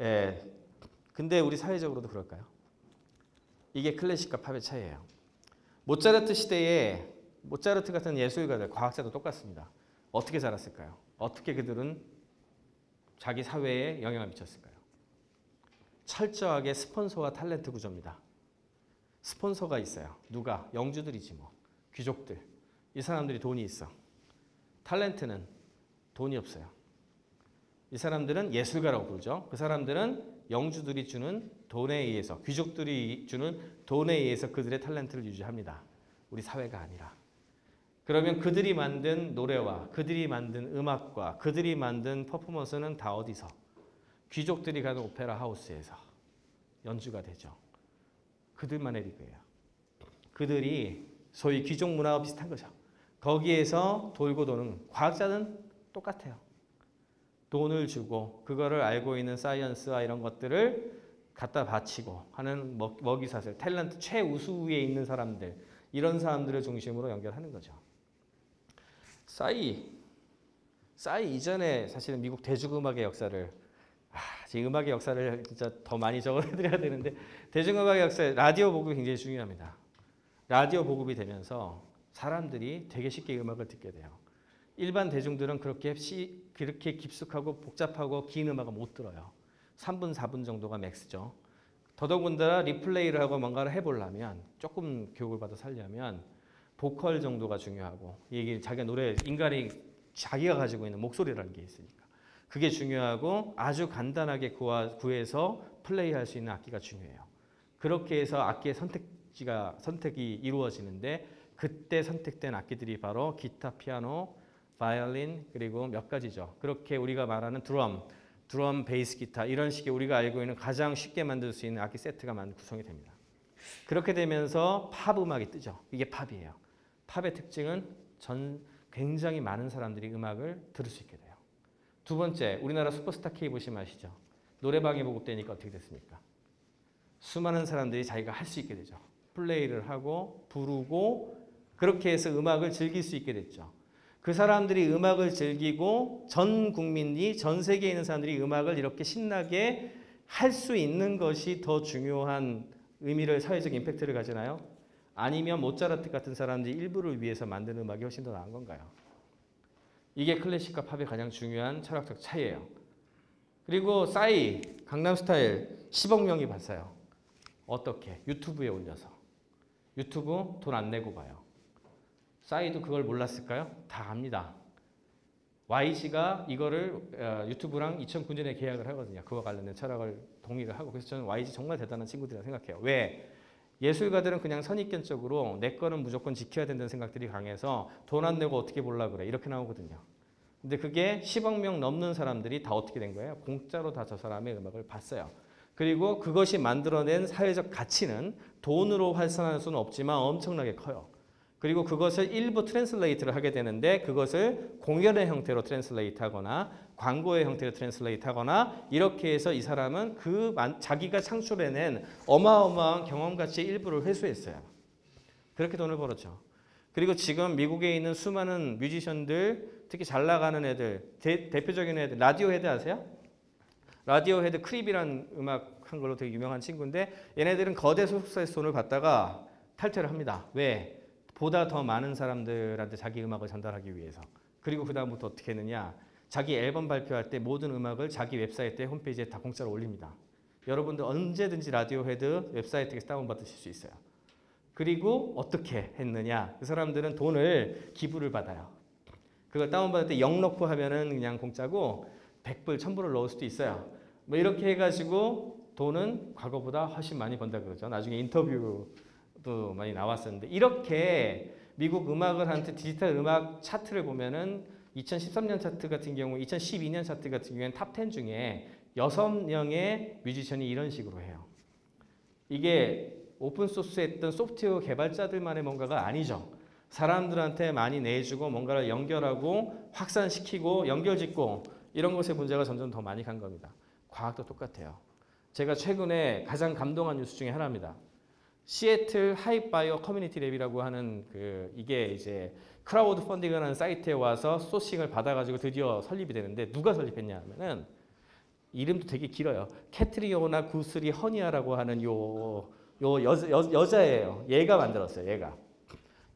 예. 근데 우리 사회적으로도 그럴까요? 이게 클래식과 팝의 차이예요. 모차르트 시대에 모차르트 같은 예술가들, 과학자도 똑같습니다. 어떻게 자랐을까요? 어떻게 그들은 자기 사회에 영향을 미쳤을까요? 철저하게 스폰서와 탤런트 구조입니다. 스폰서가 있어요. 누가? 영주들이지 뭐. 귀족들. 이 사람들이 돈이 있어. 탤런트는 돈이 없어요. 이 사람들은 예술가라고 부르죠. 그 사람들은 영주들이 주는 돈에 의해서, 귀족들이 주는 돈에 의해서 그들의 탤런트를 유지합니다. 우리 사회가 아니라. 그러면 그들이 만든 노래와 그들이 만든 음악과 그들이 만든 퍼포먼스는 다 어디서? 귀족들이 가는 오페라 하우스에서 연주가 되죠. 그들만의 리그예요. 그들이 소위 귀족 문화와 비슷한 거죠. 거기에서 돌고 도는 과학자는 똑같아요. 돈을 주고 그거를 알고 있는 사이언스와 이런 것들을 갖다 바치고 하는 먹이사슬, 탤런트 최우수에 있는 사람들, 이런 사람들을 중심으로 연결하는 거죠. 싸이 이전에 사실은 미국 대중음악의 역사를 지금 음악의 역사를 진짜 더 많이 적어드려야 되는데 대중음악의 역사, 라디오 보급이 굉장히 중요합니다. 라디오 보급이 되면서 사람들이 되게 쉽게 음악을 듣게 돼요. 일반 대중들은 그렇게 깊숙하고 복잡하고 긴 음악을 못 들어요. 3분, 4분 정도가 맥스죠. 더더군다나 리플레이를 하고 뭔가를 해보려면 조금 교육을 받아 살려면 보컬 정도가 중요하고 이게 자기가 노래, 인간이 자기가 가지고 있는 목소리라는 게 있으니까 그게 중요하고 아주 간단하게 구해서 플레이할 수 있는 악기가 중요해요. 그렇게 해서 악기의 선택이 이루어지는데 그때 선택된 악기들이 바로 기타, 피아노, 바이올린 그리고 몇 가지죠. 그렇게 우리가 말하는 드럼, 베이스, 기타 이런 식의 우리가 알고 있는 가장 쉽게 만들 수 있는 악기 세트가 구성이 됩니다. 그렇게 되면서 팝 음악이 뜨죠. 이게 팝이에요. 팝의 특징은 굉장히 많은 사람들이 음악을 들을 수 있게 돼요. 두 번째, 우리나라 슈퍼스타 K 보시면 아시죠? 노래방에 보급되니까 어떻게 됐습니까? 수많은 사람들이 자기가 할 수 있게 되죠. 플레이를 하고 부르고 그렇게 해서 음악을 즐길 수 있게 됐죠. 그 사람들이 음악을 즐기고 전 국민이, 전 세계에 있는 사람들이 음악을 이렇게 신나게 할 수 있는 것이 더 중요한 의미를, 사회적 임팩트를 가지나요? 아니면 모차르트 같은 사람들이 일부를 위해서 만든 음악이 훨씬 더 나은 건가요? 이게 클래식과 팝의 가장 중요한 철학적 차이예요. 그리고 싸이, 강남스타일 10억 명이 봤어요. 어떻게? 유튜브에 올려서. 유튜브 돈 안 내고 봐요. 싸이도 그걸 몰랐을까요? 다 압니다. YG가 이거를 유튜브랑 2009년에 계약을 하거든요. 그와 관련된 철학을 동의를 하고. 그래서 저는 YG 정말 대단한 친구들이라고 생각해요. 왜? 예술가들은 그냥 선입견적으로 내 거는 무조건 지켜야 된다는 생각들이 강해서 돈 안 내고 어떻게 보려고 그래. 이렇게 나오거든요. 근데 그게 10억 명 넘는 사람들이 다 어떻게 된 거예요? 공짜로 다 저 사람의 음악을 봤어요. 그리고 그것이 만들어낸 사회적 가치는 돈으로 환산할 수는 없지만 엄청나게 커요. 그리고 그것을 일부 트랜슬레이트를 하게 되는데 그것을 공연의 형태로 트랜슬레이트 하거나 광고의 형태로 트랜슬레이트 하거나 이렇게 해서 이 사람은 자기가 창출해낸 어마어마한 경험 가치의 일부를 회수했어요. 그렇게 돈을 벌었죠. 그리고 지금 미국에 있는 수많은 뮤지션들, 특히 잘 나가는 애들, 대표적인 애들, 라디오헤드 아세요? 라디오헤드 크립이라는 음악 한 걸로 되게 유명한 친구인데 얘네들은 거대 소속사에서 돈을 받다가 탈퇴를 합니다. 왜? 보다 더 많은 사람들한테 자기 음악을 전달하기 위해서. 그리고 그 다음부터 어떻게 했느냐. 자기 앨범 발표할 때 모든 음악을 자기 웹사이트에 홈페이지에 다 공짜로 올립니다. 여러분들 언제든지 라디오헤드 웹사이트에서 다운받으실 수 있어요. 그리고 어떻게 했느냐. 그 사람들은 돈을 기부를 받아요. 그걸 다운받을 때 0 넣고 하면은 그냥 공짜고 100불, 1000불을 넣을 수도 있어요. 뭐 이렇게 해가지고 돈은 과거보다 훨씬 많이 번다 그러죠. 나중에 인터뷰도 많이 나왔었는데 이렇게 미국 음악을 하는데 디지털 음악 차트를 보면은 2013년 차트 같은 경우, 2012년 차트 같은 경우에는 탑 10 중에 6명의 뮤지션이 이런 식으로 해요. 이게 오픈소스 했던 소프트웨어 개발자들만의 뭔가가 아니죠. 사람들한테 많이 내주고 뭔가를 연결하고 확산시키고 연결짓고 이런 것의 문제가 점점 더 많이 간 겁니다. 과학도 똑같아요. 제가 최근에 가장 감동한 뉴스 중에 하나입니다. 시애틀 하이바이오 커뮤니티 랩이라고 하는 이게 이제 크라우드 펀딩이라는 사이트에 와서 소싱을 받아가지고 드디어 설립이 되는데 누가 설립했냐 하면은 이름도 되게 길어요. 캐트리오나 구스리 허니아라고 하는 여자예요. 얘가 만들었어요.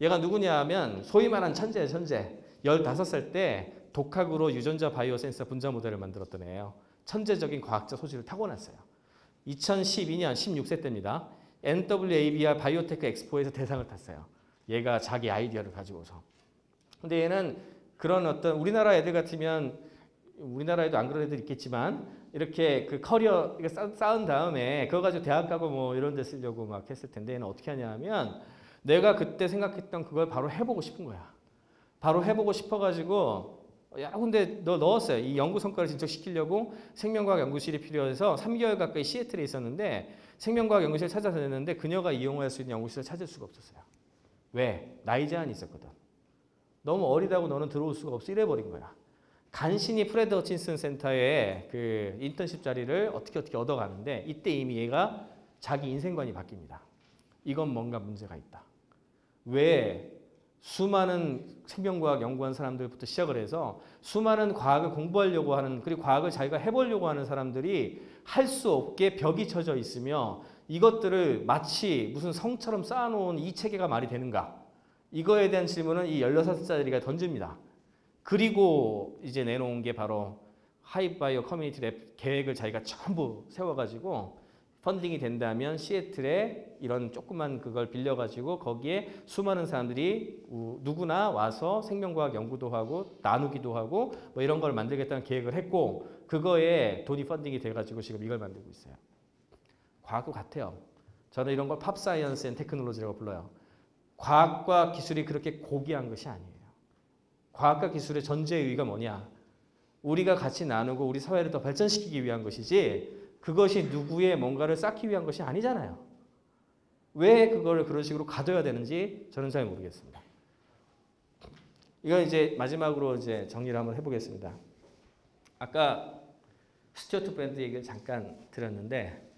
얘가 누구냐 하면 소위 말한 천재예요. 천재. 15살 때 독학으로 유전자 바이오 센서 분자 모델을 만들었던 애예요. 천재적인 과학적 소질을 타고났어요. 2012년 16세 때입니다. NWABR 바이오테크 엑스포에서 대상을 탔어요. 얘가 자기 아이디어를 가지고서. 근데 얘는 그런 어떤 우리나라 애들 같으면 우리나라에도 안 그런 애들 있겠지만 이렇게 그 커리어 쌓은 다음에 그거 가지고 대학 가고 뭐 이런 데 쓰려고 막 했을 텐데 얘는 어떻게 하냐 하면 내가 그때 생각했던 그걸 바로 해보고 싶은 거야. 바로 해보고 싶어가지고 야 근데 너 넣었어요. 이 연구 성과를 진척시키려고 생명과학 연구실이 필요해서 3개월 가까이 시애틀에 있었는데 생명과학 연구실을 찾아서 냈는데 그녀가 이용할 수 있는 연구실을 찾을 수가 없었어요. 왜? 나이 제한이 있었거든. 너무 어리다고 너는 들어올 수가 없어. 이래버린 거야. 간신히 프레드 허친슨 센터에 그 인턴십 자리를 어떻게 얻어가는데 이때 이미 얘가 자기 인생관이 바뀝니다. 이건 뭔가 문제가 있다. 왜 수많은 생명과학 연구한 사람들부터 시작을 해서 수많은 과학을 공부하려고 하는 그리고 과학을 자기가 해보려고 하는 사람들이 할 수 없게 벽이 쳐져 있으며 이것들을 마치 무슨 성처럼 쌓아놓은 이 체계가 말이 되는가? 이거에 대한 질문을 이 16살짜리가 던집니다. 그리고 이제 내놓은 게 바로 하이바이오 커뮤니티 랩 계획을 자기가 전부 세워가지고 펀딩이 된다면 시애틀에 이런 조그만 그걸 빌려가지고 거기에 수많은 사람들이 누구나 와서 생명과학 연구도 하고 나누기도 하고 뭐 이런 걸 만들겠다는 계획을 했고 그거에 돈이 펀딩이 돼가지고 지금 이걸 만들고 있어요. 과학도 같아요. 저는 이런 걸 팝 사이언스 앤 테크놀로지라고 불러요. 과학과 기술이 그렇게 고귀한 것이 아니에요. 과학과 기술의 전제 의의가 뭐냐? 우리가 같이 나누고 우리 사회를 더 발전시키기 위한 것이지 그것이 누구의 뭔가를 쌓기 위한 것이 아니잖아요. 왜 그걸 그런 식으로 가둬야 되는지 저는 잘 모르겠습니다. 이건 이제 마지막으로 이제 정리를 한번 해보겠습니다. 아까 스튜어트 브랜드 얘기를 잠깐 드렸는데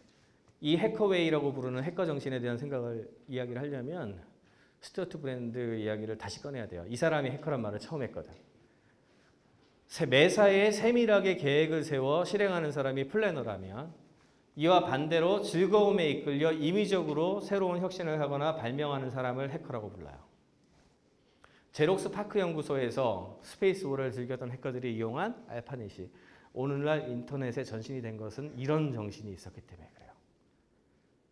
이 해커웨이라고 부르는 해커 정신에 대한 생각을 이야기를 하려면 스튜어트 브랜드 이야기를 다시 꺼내야 돼요. 이 사람이 해커란 말을 처음 했거든. 매사에 세밀하게 계획을 세워 실행하는 사람이 플래너라면 이와 반대로 즐거움에 이끌려 임의적으로 새로운 혁신을 하거나 발명하는 사람을 해커라고 불러요. 제록스 파크 연구소에서 스페이스 워를 즐겼던 해커들이 이용한 알파넷이 오늘날 인터넷의 전신이 된 것은 이런 정신이 있었기 때문에 그래요.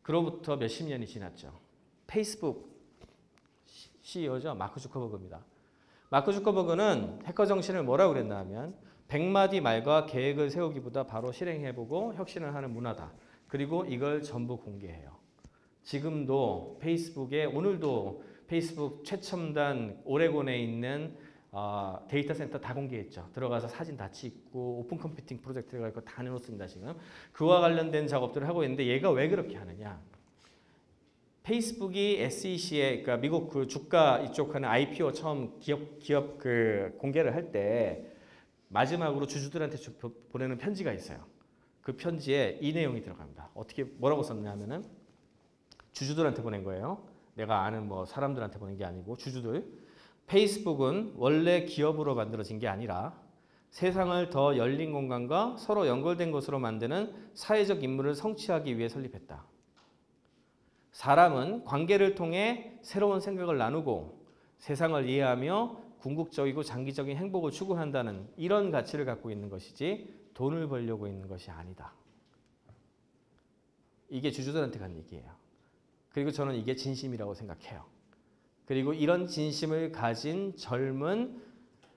그로부터 몇십 년이 지났죠. 페이스북 CEO죠. 마크 주커버그입니다. 마크 주커버그는 해커 정신을 뭐라고 그랬나 하면 100마디 말과 계획을 세우기보다 바로 실행해보고 혁신을 하는 문화다. 그리고 이걸 전부 공개해요. 지금도 페이스북에 오늘도 페이스북 최첨단 오레곤에 있는 데이터 센터 다 공개했죠. 들어가서 사진 다 찍고 오픈 컴퓨팅 프로젝트가 있고 다 내놓습니다. 지금 그와 관련된 작업들을 하고 있는데 얘가 왜 그렇게 하느냐? 페이스북이 SEC에 그러니까 미국 그 주가 이쪽 하는 IPO 처음 기업 그 공개를 할 때 마지막으로 주주들한테 보내는 편지가 있어요. 그 편지에 이 내용이 들어갑니다. 어떻게 뭐라고 썼냐면은 주주들한테 보낸 거예요. 내가 아는 뭐 사람들한테 보낸 게 아니고 주주들. 페이스북은 원래 기업으로 만들어진 게 아니라 세상을 더 열린 공간과 서로 연결된 곳으로 만드는 사회적 임무를 성취하기 위해 설립했다. 사람은 관계를 통해 새로운 생각을 나누고 세상을 이해하며 궁극적이고 장기적인 행복을 추구한다는 이런 가치를 갖고 있는 것이지 돈을 벌려고 있는 것이 아니다. 이게 주주들한테 간 얘기예요. 그리고 저는 이게 진심이라고 생각해요. 그리고 이런 진심을 가진 젊은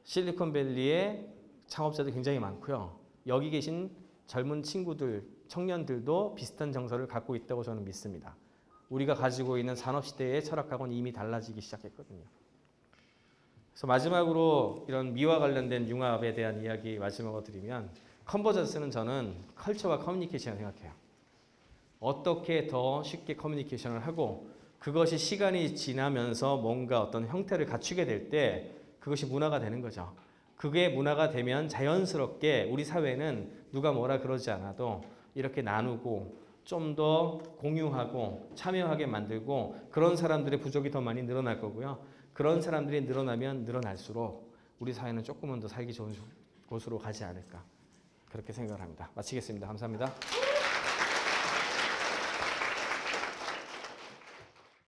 실리콘밸리의 창업자들 굉장히 많고요. 여기 계신 젊은 친구들, 청년들도 비슷한 정서를 갖고 있다고 저는 믿습니다. 우리가 가지고 있는 산업시대의 철학하고는 이미 달라지기 시작했거든요. 그래서 마지막으로 이런 미와 관련된 융합에 대한 이야기 마지막으로 드리면 컨버전스는 저는 컬처와 커뮤니케이션을 생각해요. 어떻게 더 쉽게 커뮤니케이션을 하고 그것이 시간이 지나면서 뭔가 어떤 형태를 갖추게 될 때 그것이 문화가 되는 거죠. 그게 문화가 되면 자연스럽게 우리 사회는 누가 뭐라 그러지 않아도 이렇게 나누고 좀 더 공유하고 참여하게 만들고 그런 사람들의 부족이 더 많이 늘어날 거고요. 그런 사람들이 늘어나면 늘어날수록 우리 사회는 조금은 더 살기 좋은 곳으로 가지 않을까 그렇게 생각을 합니다. 마치겠습니다. 감사합니다.